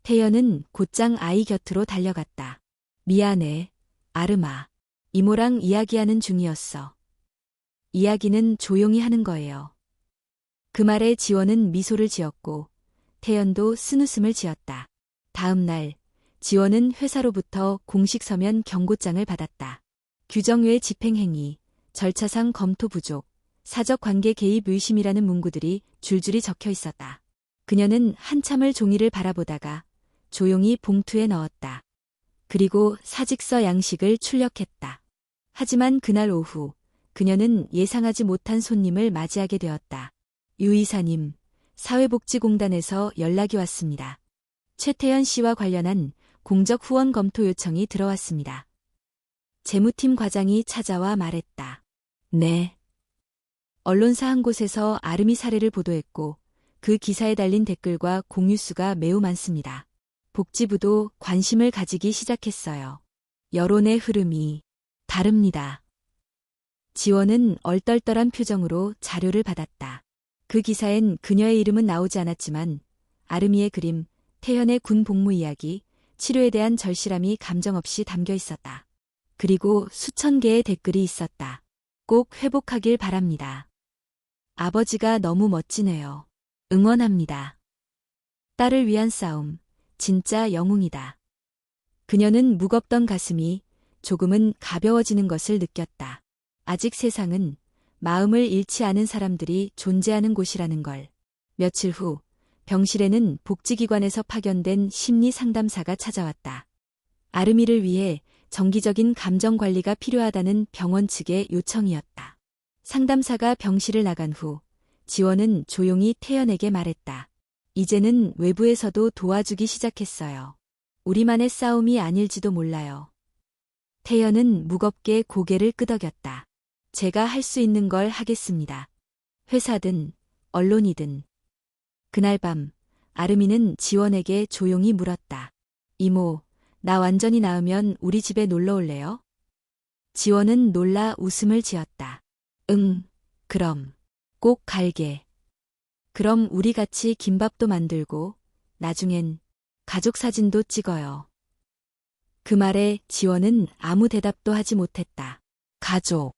태연은 곧장 아이 곁으로 달려갔다. 미안해, 아름아. 이모랑 이야기하는 중이었어. 이야기는 조용히 하는 거예요. 그 말에 지원은 미소를 지었고 태연도 쓴웃음을 지었다. 다음 날 지원은 회사로부터 공식 서면 경고장을 받았다. 규정 외 집행행위, 절차상 검토 부족, 사적 관계 개입 의심이라는 문구들이 줄줄이 적혀 있었다. 그녀는 한참을 종이를 바라보다가 조용히 봉투에 넣었다. 그리고 사직서 양식을 출력했다. 하지만 그날 오후 그녀는 예상하지 못한 손님을 맞이하게 되었다. 유 이사님, 사회복지공단에서 연락이 왔습니다. 최태연 씨와 관련한 공적 후원 검토 요청이 들어왔습니다. 재무팀 과장이 찾아와 말했다. 네. 언론사 한 곳에서 아름이 사례를 보도했고 그 기사에 달린 댓글과 공유수가 매우 많습니다. 복지부도 관심을 가지기 시작했어요. 여론의 흐름이 다릅니다. 지원은 얼떨떨한 표정으로 자료를 받았다. 그 기사엔 그녀의 이름은 나오지 않았지만 아름이의 그림, 태연의 군 복무 이야기, 치료에 대한 절실함이 감정없이 담겨 있었다. 그리고 수천 개의 댓글이 있었다. 꼭 회복하길 바랍니다. 아버지가 너무 멋지네요. 응원합니다. 딸을 위한 싸움, 진짜 영웅이다. 그녀는 무겁던 가슴이 조금은 가벼워지는 것을 느꼈다. 아직 세상은 마음을 잃지 않은 사람들이 존재하는 곳이라는 걸. 며칠 후 병실에는 복지기관에서 파견된 심리 상담사가 찾아왔다. 아름이를 위해 정기적인 감정 관리가 필요하다는 병원 측의 요청이었다. 상담사가 병실을 나간 후 지원은 조용히 태연에게 말했다. 이제는 외부에서도 도와주기 시작했어요. 우리만의 싸움이 아닐지도 몰라요. 태연은 무겁게 고개를 끄덕였다. 제가 할 수 있는 걸 하겠습니다. 회사든 언론이든. 그날 밤 아름이는 지원에게 조용히 물었다. 이모, 나 완전히 나으면 우리 집에 놀러 올래요? 지원은 놀라 웃음을 지었다. 응, 그럼. 꼭 갈게. 그럼 우리 같이 김밥도 만들고, 나중엔 가족 사진도 찍어요. 그 말에 지원은 아무 대답도 하지 못했다. 가족.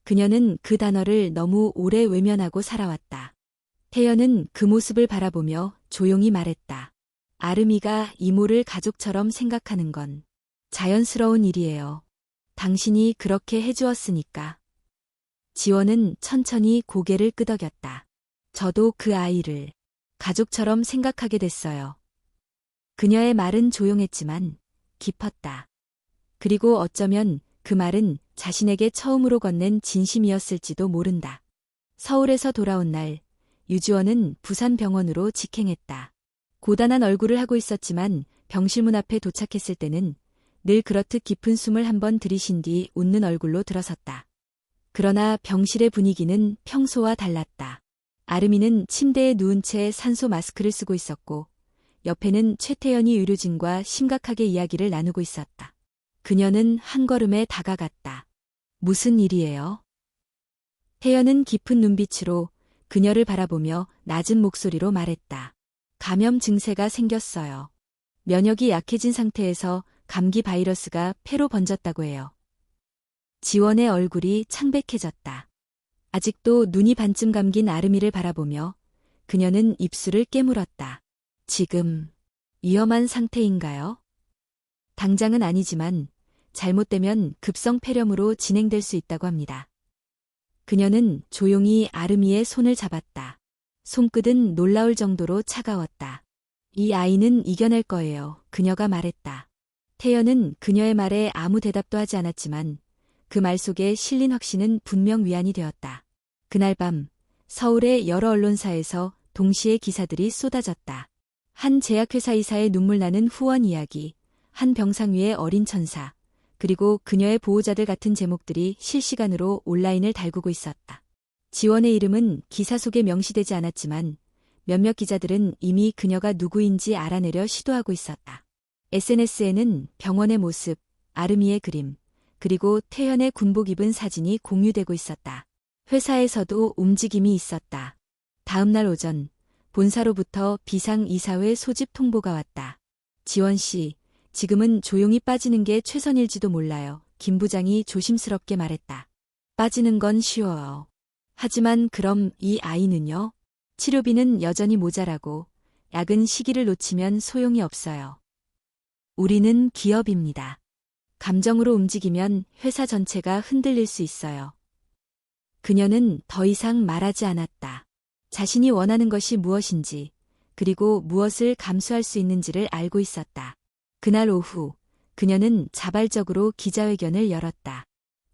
그녀는 그 단어를 너무 오래 외면하고 살아왔다. 태연은 그 모습을 바라보며 조용히 말했다. 아름이가 이모를 가족처럼 생각하는 건 자연스러운 일이에요. 당신이 그렇게 해주었으니까. 지원은 천천히 고개를 끄덕였다. 저도 그 아이를 가족처럼 생각하게 됐어요. 그녀의 말은 조용했지만 깊었다. 그리고 어쩌면 그 말은 자신에게 처음으로 건넨 진심이었을지도 모른다. 서울에서 돌아온 날, 유지원은 부산병원으로 직행했다. 고단한 얼굴을 하고 있었지만 병실 문 앞에 도착했을 때는 늘 그렇듯 깊은 숨을 한번 들이신 뒤 웃는 얼굴로 들어섰다. 그러나 병실의 분위기는 평소와 달랐다. 아름이는 침대에 누운 채 산소 마스크를 쓰고 있었고, 옆에는 최태연이 의료진과 심각하게 이야기를 나누고 있었다. 그녀는 한 걸음에 다가갔다. 무슨 일이에요? 태연은 깊은 눈빛으로 그녀를 바라보며 낮은 목소리로 말했다. 감염 증세가 생겼어요. 면역이 약해진 상태에서 감기 바이러스가 폐로 번졌다고 해요. 지원의 얼굴이 창백해졌다. 아직도 눈이 반쯤 감긴 아름이를 바라보며 그녀는 입술을 깨물었다. 지금 위험한 상태인가요? 당장은 아니지만 잘못되면 급성 폐렴으로 진행될 수 있다고 합니다. 그녀는 조용히 아름이의 손을 잡았다. 손끝은 놀라울 정도로 차가웠다. 이 아이는 이겨낼 거예요. 그녀가 말했다. 태연은 그녀의 말에 아무 대답도 하지 않았지만 그 말 속에 실린 확신은 분명 위안이 되었다. 그날 밤 서울의 여러 언론사에서 동시에 기사들이 쏟아졌다. 한 제약회사 이사의 눈물 나는 후원 이야기, 한 병상 위의 어린 천사, 그리고 그녀의 보호자들 같은 제목들이 실시간으로 온라인을 달구고 있었다. 지원의 이름은 기사 속에 명시되지 않았지만 몇몇 기자들은 이미 그녀가 누구인지 알아내려 시도하고 있었다. SNS에는 병원의 모습, 아름이의 그림, 그리고 태연의 군복 입은 사진이 공유되고 있었다. 회사에서도 움직임이 있었다. 다음 날 오전, 본사로부터 비상이사회 소집 통보가 왔다. 지원 씨, 지금은 조용히 빠지는 게 최선일지도 몰라요. 김 부장이 조심스럽게 말했다. 빠지는 건 쉬워요. 하지만 그럼 이 아이는요? 치료비는 여전히 모자라고 약은 시기를 놓치면 소용이 없어요. 우리는 기업입니다. 감정으로 움직이면 회사 전체가 흔들릴 수 있어요. 그녀는 더 이상 말하지 않았다. 자신이 원하는 것이 무엇인지, 그리고 무엇을 감수할 수 있는지를 알고 있었다. 그날 오후, 그녀는 자발적으로 기자회견을 열었다.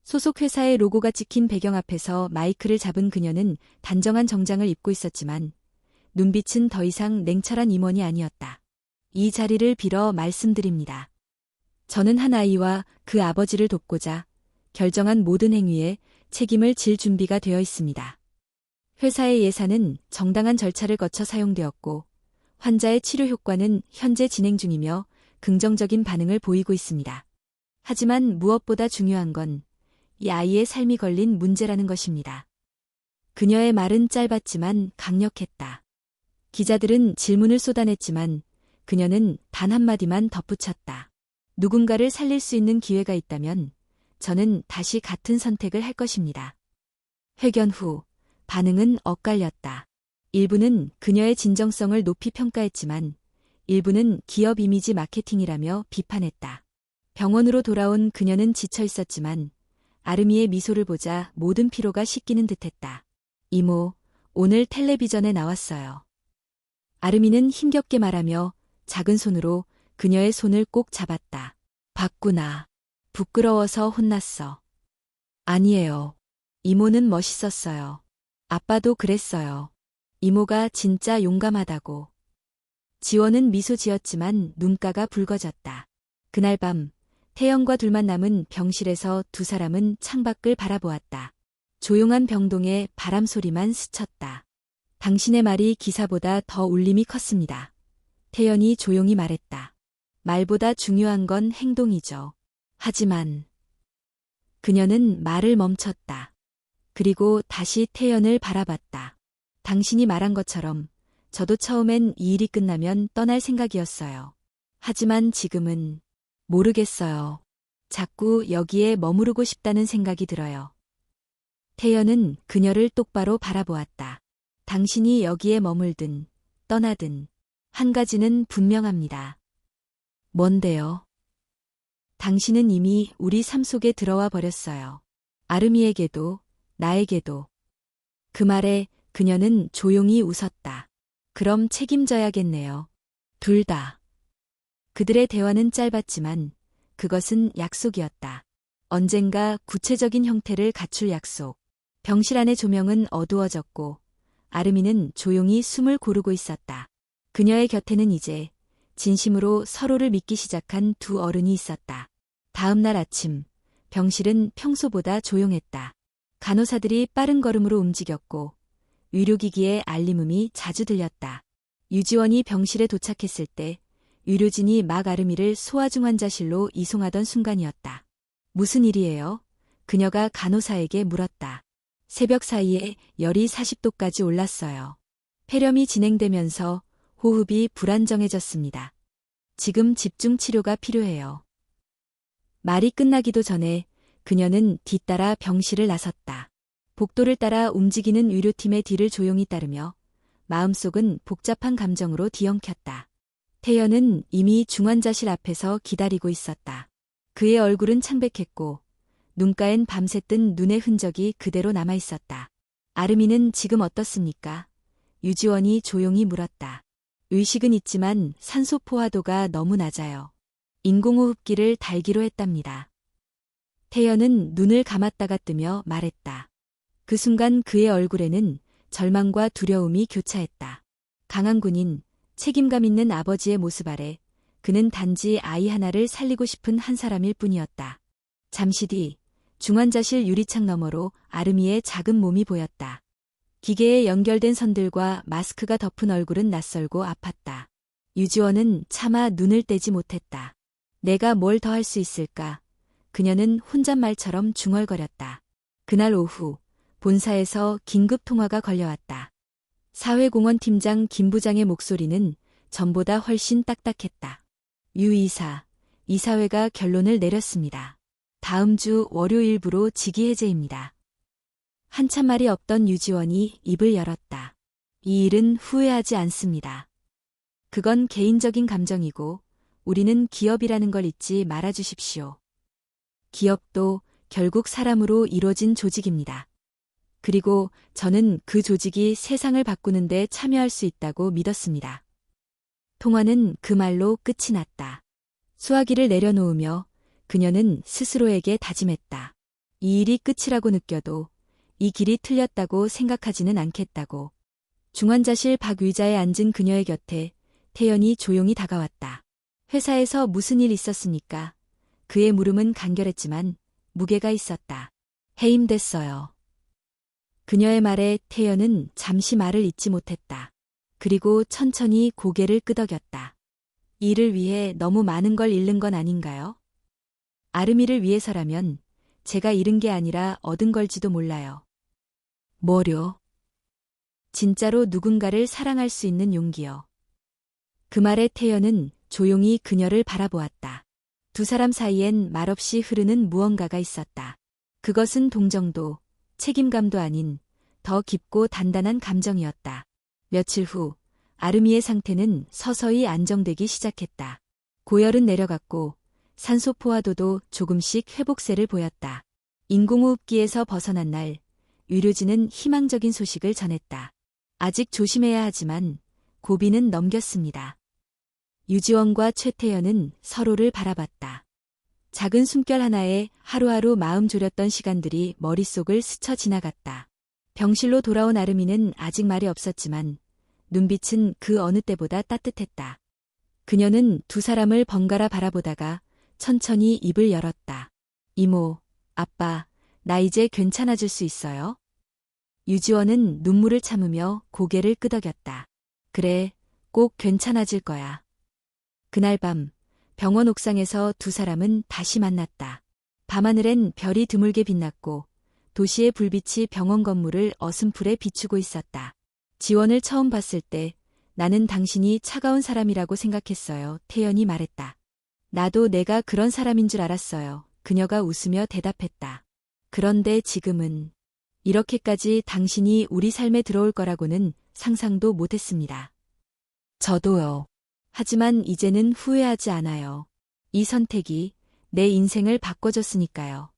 소속 회사의 로고가 찍힌 배경 앞에서 마이크를 잡은 그녀는 단정한 정장을 입고 있었지만 눈빛은 더 이상 냉철한 임원이 아니었다. 이 자리를 빌어 말씀드립니다. 저는 한 아이와 그 아버지를 돕고자 결정한 모든 행위에 책임을 질 준비가 되어 있습니다. 회사의 예산은 정당한 절차를 거쳐 사용되었고 환자의 치료 효과는 현재 진행 중이며 긍정적인 반응을 보이고 있습니다. 하지만 무엇보다 중요한 건 이 아이의 삶이 걸린 문제라는 것입니다. 그녀의 말은 짧았지만 강력했다. 기자들은 질문을 쏟아냈지만 그녀는 단 한마디만 덧붙였다. 누군가를 살릴 수 있는 기회가 있다면 저는 다시 같은 선택을 할 것입니다. 회견 후 반응은 엇갈렸다. 일부는 그녀의 진정성을 높이 평가했지만 일부는 기업 이미지 마케팅이라며 비판했다. 병원으로 돌아온 그녀는 지쳐 있었지만 아름이의 미소를 보자 모든 피로가 씻기는 듯했다. 이모, 오늘 텔레비전에 나왔어요. 아름이는 힘겹게 말하며 작은 손으로 그녀의 손을 꼭 잡았다. 봤구나. 부끄러워서 혼났어. 아니에요. 이모는 멋있었어요. 아빠도 그랬어요. 이모가 진짜 용감하다고. 지원은 미소 지었지만 눈가가 붉어졌다. 그날 밤 태연과 둘만 남은 병실에서 두 사람은 창밖을 바라보았다. 조용한 병동에 바람 소리만 스쳤다. 당신의 말이 기사보다 더 울림이 컸습니다. 태연이 조용히 말했다. 말보다 중요한 건 행동이죠. 하지만 그녀는 말을 멈췄다. 그리고 다시 태연을 바라봤다. 당신이 말한 것처럼 저도 처음엔 이 일이 끝나면 떠날 생각이었어요. 하지만 지금은 모르겠어요. 자꾸 여기에 머무르고 싶다는 생각이 들어요. 태연은 그녀를 똑바로 바라보았다. 당신이 여기에 머물든 떠나든 한 가지는 분명합니다. 뭔데요? 당신은 이미 우리 삶 속에 들어와 버렸어요. 아름이에게도 나에게도. 그 말에 그녀는 조용히 웃었다. 그럼 책임져야겠네요. 둘 다. 그들의 대화는 짧았지만 그것은 약속이었다. 언젠가 구체적인 형태를 갖출 약속. 병실 안의 조명은 어두워졌고 아름이는 조용히 숨을 고르고 있었다. 그녀의 곁에는 이제 진심으로 서로를 믿기 시작한 두 어른이 있었다. 다음 날 아침, 병실은 평소보다 조용했다. 간호사들이 빠른 걸음으로 움직였고 의료기기의 알림음이 자주 들렸다. 유지원이 병실에 도착했을 때 의료진이 막 아름이를 소아중환자실로 이송하던 순간이었다. 무슨 일이에요? 그녀가 간호사에게 물었다. 새벽 사이에 열이 40도까지 올랐어요. 폐렴이 진행되면서 호흡이 불안정해졌습니다. 지금 집중 치료가 필요해요. 말이 끝나기도 전에 그녀는 뒤따라 병실을 나섰다. 복도를 따라 움직이는 의료팀의 뒤를 조용히 따르며 마음속은 복잡한 감정으로 뒤엉켰다. 태연은 이미 중환자실 앞에서 기다리고 있었다. 그의 얼굴은 창백했고 눈가엔 밤새 뜬 눈의 흔적이 그대로 남아있었다. 아름이는 지금 어떻습니까? 유지원이 조용히 물었다. 의식은 있지만 산소 포화도가 너무 낮아요. 인공호흡기를 달기로 했답니다. 태연은 눈을 감았다가 뜨며 말했다. 그 순간 그의 얼굴에는 절망과 두려움이 교차했다. 강한 군인, 책임감 있는 아버지의 모습 아래 그는 단지 아이 하나를 살리고 싶은 한 사람일 뿐이었다. 잠시 뒤 중환자실 유리창 너머로 아름이의 작은 몸이 보였다. 기계에 연결된 선들과 마스크가 덮은 얼굴은 낯설고 아팠다. 유지원은 차마 눈을 떼지 못했다. 내가 뭘 더 할 수 있을까? 그녀는 혼잣말처럼 중얼거렸다. 그날 오후 본사에서 긴급 통화가 걸려왔다. 사회공헌 팀장 김 부장의 목소리는 전보다 훨씬 딱딱했다. 유 이사, 이사회가 결론을 내렸습니다. 다음 주 월요일부로 직위 해제입니다. 한참 말이 없던 유지원이 입을 열었다. 이 일은 후회하지 않습니다. 그건 개인적인 감정이고 우리는 기업이라는 걸 잊지 말아주십시오. 기업도 결국 사람으로 이루어진 조직입니다. 그리고 저는 그 조직이 세상을 바꾸는 데 참여할 수 있다고 믿었습니다. 통화는 그 말로 끝이 났다. 수화기를 내려놓으며 그녀는 스스로에게 다짐했다. 이 일이 끝이라고 느껴도 이 길이 틀렸다고 생각하지는 않겠다고. 중환자실 박 의자에 앉은 그녀의 곁에 태연이 조용히 다가왔다. 회사에서 무슨 일 있었습니까? 그의 물음은 간결했지만 무게가 있었다. 해임됐어요. 그녀의 말에 태연은 잠시 말을 잇지 못했다. 그리고 천천히 고개를 끄덕였다. 이를 위해 너무 많은 걸 잃는 건 아닌가요? 아름이를 위해서라면 제가 잃은 게 아니라 얻은 걸지도 몰라요. 뭐려? 진짜로 누군가를 사랑할 수 있는 용기요. 그 말에 태연은 조용히 그녀를 바라보았다. 두 사람 사이엔 말없이 흐르는 무언가가 있었다. 그것은 동정도, 책임감도 아닌 더 깊고 단단한 감정이었다. 며칠 후 아름이의 상태는 서서히 안정되기 시작했다. 고열은 내려갔고 산소 포화도도 조금씩 회복세를 보였다. 인공호흡기에서 벗어난 날 의료진은 희망적인 소식을 전했다. 아직 조심해야 하지만 고비는 넘겼습니다. 유지원과 최태연은 서로를 바라봤다. 작은 숨결 하나에 하루하루 마음 졸였던 시간들이 머릿속을 스쳐 지나갔다. 병실로 돌아온 아름이는 아직 말이 없었지만 눈빛은 그 어느 때보다 따뜻했다. 그녀는 두 사람을 번갈아 바라보다가 천천히 입을 열었다. 이모, 아빠, 나 이제 괜찮아질 수 있어요? 유지원은 눈물을 참으며 고개를 끄덕였다. 그래, 꼭 괜찮아질 거야. 그날 밤 병원 옥상에서 두 사람은 다시 만났다. 밤하늘엔 별이 드물게 빛났고 도시의 불빛이 병원 건물을 어슴풀에 비추고 있었다. 지원을 처음 봤을 때 나는 당신이 차가운 사람이라고 생각했어요. 태연이 말했다. 나도 내가 그런 사람인 줄 알았어요. 그녀가 웃으며 대답했다. 그런데 지금은 이렇게까지 당신이 우리 삶에 들어올 거라고는 상상도 못했습니다. 저도요. 하지만 이제는 후회하지 않아요. 이 선택이 내 인생을 바꿔줬으니까요.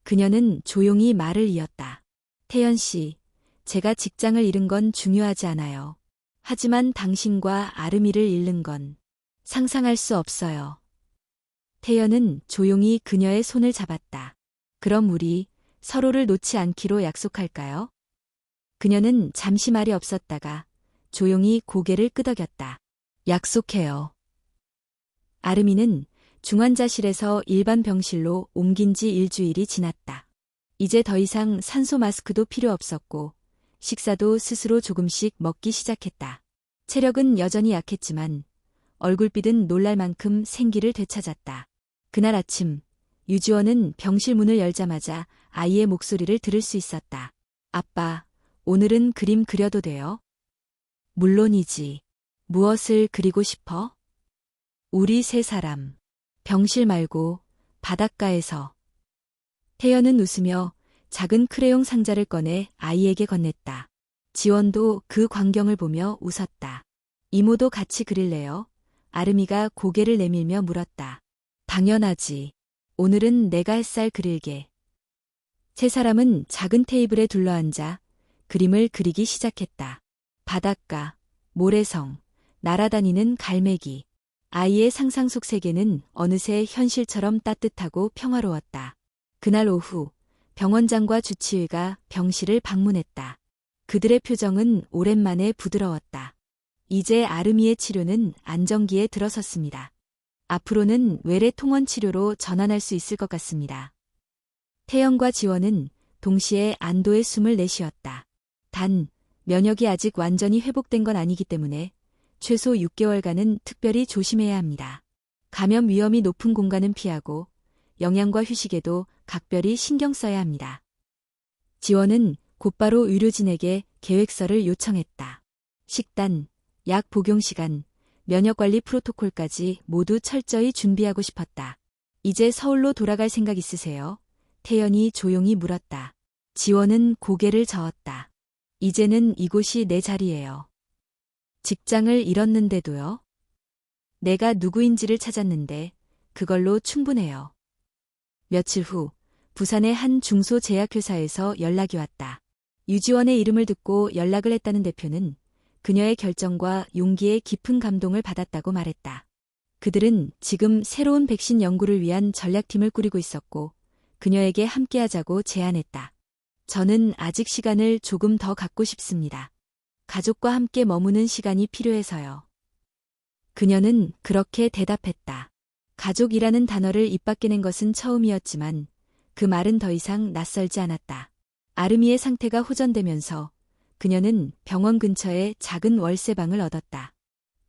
그녀는 조용히 말을 이었다. 태연 씨, 제가 직장을 잃은 건 중요하지 않아요. 하지만 당신과 아름이를 잃는 건 상상할 수 없어요. 태연은 조용히 그녀의 손을 잡았다. 그럼 우리 서로를 놓지 않기로 약속할까요? 그녀는 잠시 말이 없었다가 조용히 고개를 끄덕였다. 약속해요. 아름이는 중환자실에서 일반 병실로 옮긴 지 일주일이 지났다. 이제 더 이상 산소 마스크도 필요 없었고 식사도 스스로 조금씩 먹기 시작했다. 체력은 여전히 약했지만 얼굴빛은 놀랄 만큼 생기를 되찾았다. 그날 아침 유지원은 병실 문을 열자마자 아이의 목소리를 들을 수 있었다. 아빠, 오늘은 그림 그려도 돼요? 물론이지. 무엇을 그리고 싶어? 우리 세 사람. 병실 말고 바닷가에서. 태연은 웃으며 작은 크레용 상자를 꺼내 아이에게 건넸다. 지원도 그 광경을 보며 웃었다. 이모도 같이 그릴래요? 아름이가 고개를 내밀며 물었다. 당연하지. 오늘은 내가 햇살 그릴게. 세 사람은 작은 테이블에 둘러앉아 그림을 그리기 시작했다. 바닷가, 모래성, 날아다니는 갈매기. 아이의 상상 속 세계는 어느새 현실처럼 따뜻하고 평화로웠다. 그날 오후 병원장과 주치의가 병실을 방문했다. 그들의 표정은 오랜만에 부드러웠다. 이제 아름이의 치료는 안정기에 들어섰습니다. 앞으로는 외래 통원 치료로 전환할 수 있을 것 같습니다. 태연과 지원은 동시에 안도의 숨을 내쉬었다. 단, 면역이 아직 완전히 회복된 건 아니기 때문에 최소 6개월간은 특별히 조심해야 합니다. 감염 위험이 높은 공간은 피하고 영양과 휴식에도 각별히 신경 써야 합니다. 지원은 곧바로 의료진에게 계획서를 요청했다. 식단, 약 복용 시간, 면역관리 프로토콜까지 모두 철저히 준비하고 싶었다. 이제 서울로 돌아갈 생각 있으세요? 태연이 조용히 물었다. 지원은 고개를 저었다. 이제는 이곳이 내 자리예요. 직장을 잃었는데도요? 내가 누구인지를 찾았는데 그걸로 충분해요. 며칠 후 부산의 한 중소제약회사에서 연락이 왔다. 유지원의 이름을 듣고 연락을 했다는 대표는 그녀의 결정과 용기에 깊은 감동을 받았다고 말했다. 그들은 지금 새로운 백신 연구를 위한 전략팀을 꾸리고 있었고 그녀에게 함께하자고 제안했다. 저는 아직 시간을 조금 더 갖고 싶습니다. 가족과 함께 머무는 시간이 필요해서요. 그녀는 그렇게 대답했다. 가족이라는 단어를 입 밖에 낸 것은 처음이었지만 그 말은 더 이상 낯설지 않았다. 아름이의 상태가 호전되면서 그녀는 병원 근처에 작은 월세방을 얻었다.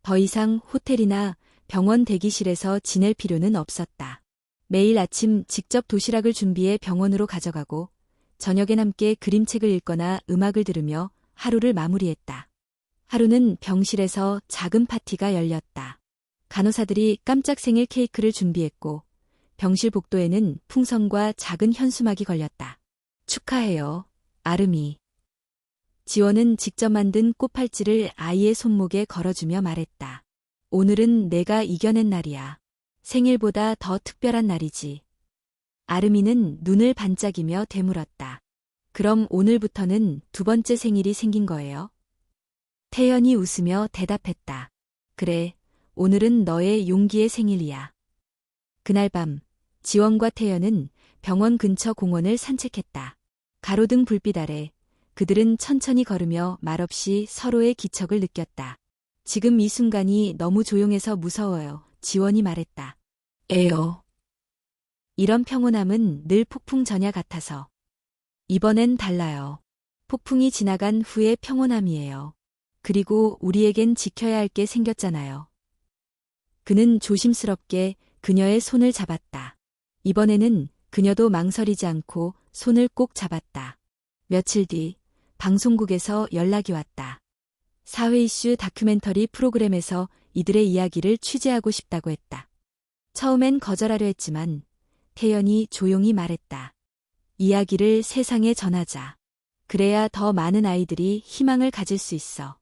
더 이상 호텔이나 병원 대기실에서 지낼 필요는 없었다. 매일 아침 직접 도시락을 준비해 병원으로 가져가고 저녁엔 함께 그림책을 읽거나 음악을 들으며 하루를 마무리했다. 하루는 병실에서 작은 파티가 열렸다. 간호사들이 깜짝 생일 케이크를 준비했고 병실 복도에는 풍선과 작은 현수막이 걸렸다. 축하해요, 아름이. 지원은 직접 만든 꽃팔찌를 아이의 손목에 걸어주며 말했다. 오늘은 내가 이겨낸 날이야. 생일보다 더 특별한 날이지. 아름이는 눈을 반짝이며 되물었다. 그럼 오늘부터는 두 번째 생일이 생긴 거예요? 태연이 웃으며 대답했다. 그래, 오늘은 너의 용기의 생일이야. 그날 밤, 지원과 태연은 병원 근처 공원을 산책했다. 가로등 불빛 아래 그들은 천천히 걸으며 말없이 서로의 기척을 느꼈다. 지금 이 순간이 너무 조용해서 무서워요. 지원이 말했다. 에요. 이런 평온함은 늘 폭풍 전야 같아서. 이번엔 달라요. 폭풍이 지나간 후의 평온함이에요. 그리고 우리에겐 지켜야 할 게 생겼잖아요. 그는 조심스럽게 그녀의 손을 잡았다. 이번에는 그녀도 망설이지 않고 손을 꼭 잡았다. 며칠 뒤 방송국에서 연락이 왔다. 사회 이슈 다큐멘터리 프로그램에서 이들의 이야기를 취재하고 싶다고 했다. 처음엔 거절하려 했지만 태연이 조용히 말했다. 이야기를 세상에 전하자. 그래야 더 많은 아이들이 희망을 가질 수 있어.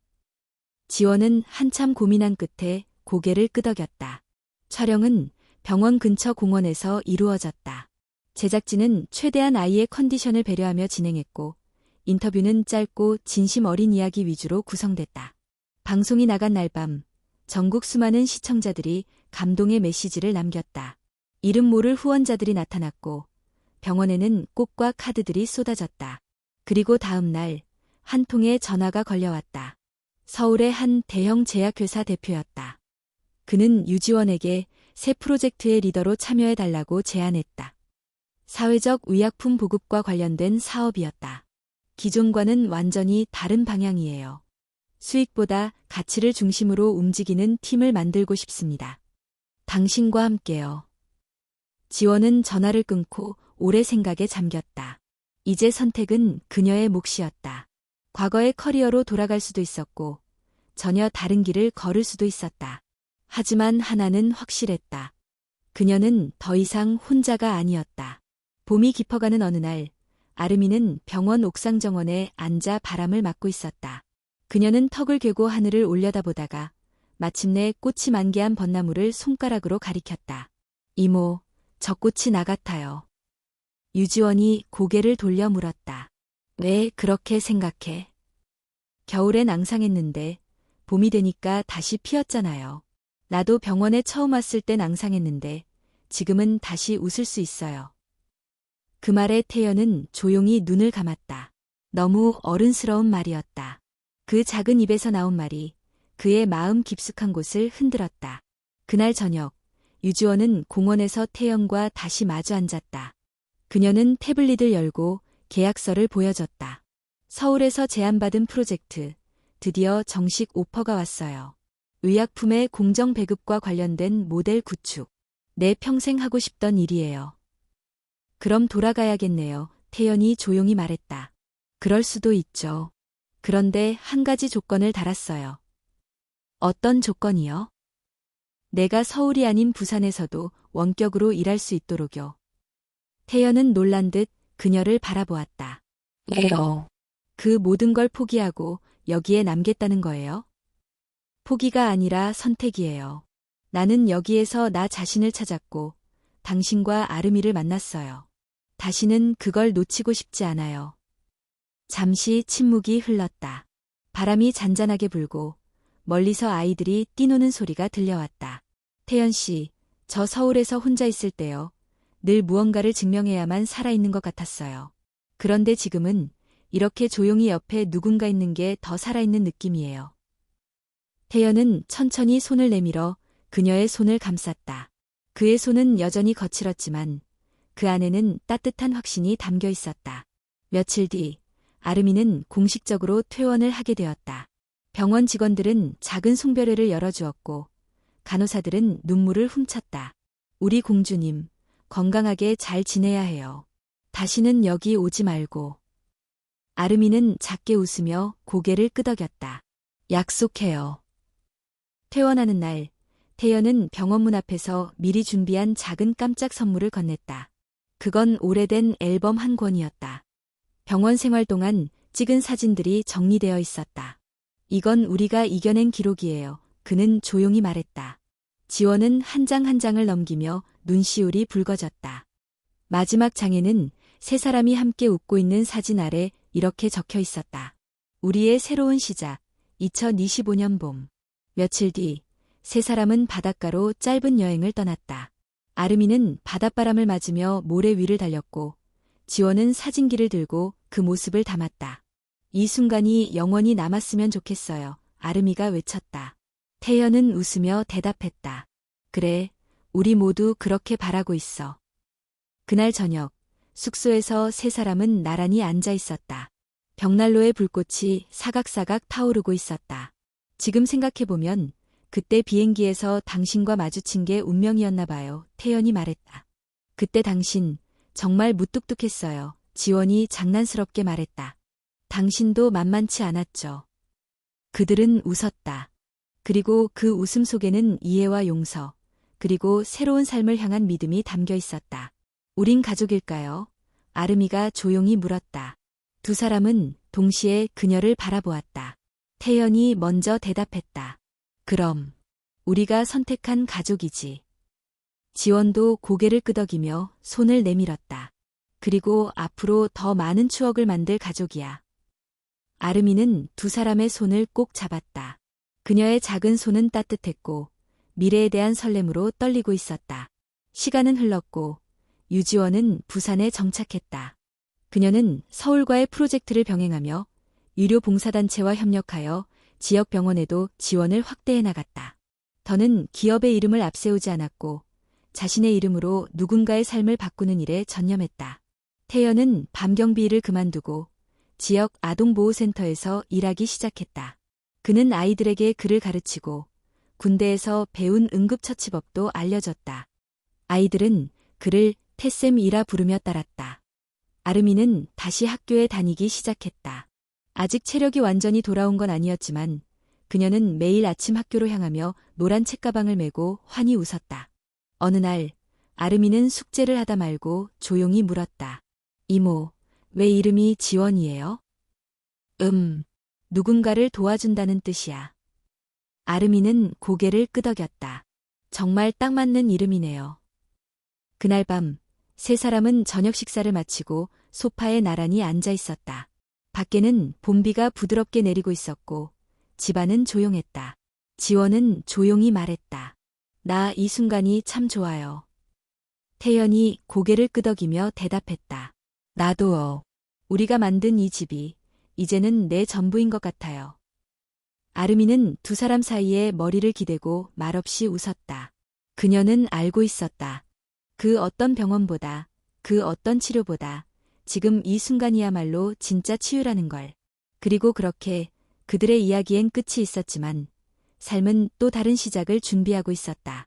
지원은 한참 고민한 끝에 고개를 끄덕였다. 촬영은 병원 근처 공원에서 이루어졌다. 제작진은 최대한 아이의 컨디션을 배려하며 진행했고, 인터뷰는 짧고 진심 어린 이야기 위주로 구성됐다. 방송이 나간 날 밤, 전국 수많은 시청자들이 감동의 메시지를 남겼다. 이름 모를 후원자들이 나타났고, 병원에는 꽃과 카드들이 쏟아졌다. 그리고 다음 날, 한 통의 전화가 걸려왔다. 서울의 한 대형 제약회사 대표였다. 그는 유지원에게 새 프로젝트의 리더로 참여해달라고 제안했다. 사회적 의약품 보급과 관련된 사업이었다. 기존과는 완전히 다른 방향이에요. 수익보다 가치를 중심으로 움직이는 팀을 만들고 싶습니다. 당신과 함께요. 지원은 전화를 끊고 오래 생각에 잠겼다. 이제 선택은 그녀의 몫이었다. 과거의 커리어로 돌아갈 수도 있었고, 전혀 다른 길을 걸을 수도 있었다. 하지만 하나는 확실했다. 그녀는 더 이상 혼자가 아니었다. 봄이 깊어가는 어느 날, 아르미는 병원 옥상 정원에 앉아 바람을 맞고 있었다. 그녀는 턱을 괴고 하늘을 올려다보다가 마침내 꽃이 만개한 벚나무를 손가락으로 가리켰다. 이모, 저 꽃이 나 같아요. 유지원이 고개를 돌려 물었다. 왜 그렇게 생각해? 겨울엔 앙상했는데 봄이 되니까 다시 피었잖아요. 나도 병원에 처음 왔을 땐 앙상했는데 지금은 다시 웃을 수 있어요. 그 말에 태연은 조용히 눈을 감았다. 너무 어른스러운 말이었다. 그 작은 입에서 나온 말이 그의 마음 깊숙한 곳을 흔들었다. 그날 저녁, 유지원은 공원에서 태연과 다시 마주 앉았다. 그녀는 태블릿을 열고 계약서를 보여줬다. 서울에서 제안받은 프로젝트, 드디어 정식 오퍼가 왔어요. 의약품의 공정 배급과 관련된 모델 구축. 내 평생 하고 싶던 일이에요. 그럼 돌아가야겠네요. 태연이 조용히 말했다. 그럴 수도 있죠. 그런데 한 가지 조건을 달았어요. 어떤 조건이요? 내가 서울이 아닌 부산에서도 원격으로 일할 수 있도록요. 태연은 놀란 듯 그녀를 바라보았다. 왜요? 그 모든 걸 포기하고 여기에 남겠다는 거예요? 포기가 아니라 선택이에요. 나는 여기에서 나 자신을 찾았고 당신과 아르미를 만났어요. 다시는 그걸 놓치고 싶지 않아요. 잠시 침묵이 흘렀다. 바람이 잔잔하게 불고 멀리서 아이들이 뛰노는 소리가 들려왔다. 태연 씨, 저 서울에서 혼자 있을 때요. 늘 무언가를 증명해야만 살아있는 것 같았어요. 그런데 지금은 이렇게 조용히 옆에 누군가 있는 게 더 살아있는 느낌이에요. 태연은 천천히 손을 내밀어 그녀의 손을 감쌌다. 그의 손은 여전히 거칠었지만 그 안에는 따뜻한 확신이 담겨 있었다. 며칠 뒤 아르미는 공식적으로 퇴원을 하게 되었다. 병원 직원들은 작은 송별회를 열어주었고 간호사들은 눈물을 훔쳤다. 우리 공주님, 건강하게 잘 지내야 해요. 다시는 여기 오지 말고. 아르미는 작게 웃으며 고개를 끄덕였다. 약속해요. 퇴원하는 날, 태연은 병원 문 앞에서 미리 준비한 작은 깜짝 선물을 건넸다. 그건 오래된 앨범 한 권이었다. 병원 생활 동안 찍은 사진들이 정리되어 있었다. 이건 우리가 이겨낸 기록이에요. 그는 조용히 말했다. 지원은 한 장 한 장을 넘기며 눈시울이 붉어졌다. 마지막 장에는 세 사람이 함께 웃고 있는 사진 아래 이렇게 적혀 있었다. 우리의 새로운 시작, 2025년 봄. 며칠 뒤, 세 사람은 바닷가로 짧은 여행을 떠났다. 아르미는 바닷바람을 맞으며 모래 위를 달렸고, 지원은 사진기를 들고 그 모습을 담았다. 이 순간이 영원히 남았으면 좋겠어요. 아르미가 외쳤다. 태연은 웃으며 대답했다. 그래, 우리 모두 그렇게 바라고 있어. 그날 저녁, 숙소에서 세 사람은 나란히 앉아 있었다. 벽난로의 불꽃이 사각사각 타오르고 있었다. 지금 생각해보면 그때 비행기에서 당신과 마주친 게 운명이었나 봐요. 태연이 말했다. 그때 당신, 정말 무뚝뚝했어요. 지원이 장난스럽게 말했다. 당신도 만만치 않았죠. 그들은 웃었다. 그리고 그 웃음 속에는 이해와 용서, 그리고 새로운 삶을 향한 믿음이 담겨 있었다. 우린 가족일까요? 아름이가 조용히 물었다. 두 사람은 동시에 그녀를 바라보았다. 태연이 먼저 대답했다. 그럼, 우리가 선택한 가족이지. 지원도 고개를 끄덕이며 손을 내밀었다. 그리고 앞으로 더 많은 추억을 만들 가족이야. 아름이는 두 사람의 손을 꼭 잡았다. 그녀의 작은 손은 따뜻했고 미래에 대한 설렘으로 떨리고 있었다. 시간은 흘렀고 유지원은 부산에 정착했다. 그녀는 서울과의 프로젝트를 병행하며 유료 봉사단체와 협력하여 지역 병원에도 지원을 확대해 나갔다. 더는 기업의 이름을 앞세우지 않았고 자신의 이름으로 누군가의 삶을 바꾸는 일에 전념했다. 태연은 밤경비 일을 그만두고 지역 아동보호센터에서 일하기 시작했다. 그는 아이들에게 글을 가르치고 군대에서 배운 응급처치법도 알려줬다. 아이들은 그를 태쌤이라 부르며 따랐다. 아름이는 다시 학교에 다니기 시작했다. 아직 체력이 완전히 돌아온 건 아니었지만 그녀는 매일 아침 학교로 향하며 노란 책가방을 메고 환히 웃었다. 어느 날 아름이는 숙제를 하다 말고 조용히 물었다. 이모, 왜 이름이 지원이에요? 누군가를 도와준다는 뜻이야. 아름이는 고개를 끄덕였다. 정말 딱 맞는 이름이네요. 그날 밤, 세 사람은 저녁 식사를 마치고 소파에 나란히 앉아 있었다. 밖에는 봄비가 부드럽게 내리고 있었고 집안은 조용했다. 지원은 조용히 말했다. 나 이 순간이 참 좋아요. 태연이 고개를 끄덕이며 대답했다. 나도요. 우리가 만든 이 집이 이제는 내 전부인 것 같아요. 아름이는 두 사람 사이에 머리를 기대고 말없이 웃었다. 그녀는 알고 있었다. 그 어떤 병원보다, 그 어떤 치료보다 지금 이 순간이야말로 진짜 치유라는 걸. 그리고 그렇게 그들의 이야기엔 끝이 있었지만 삶은 또 다른 시작을 준비하고 있었다.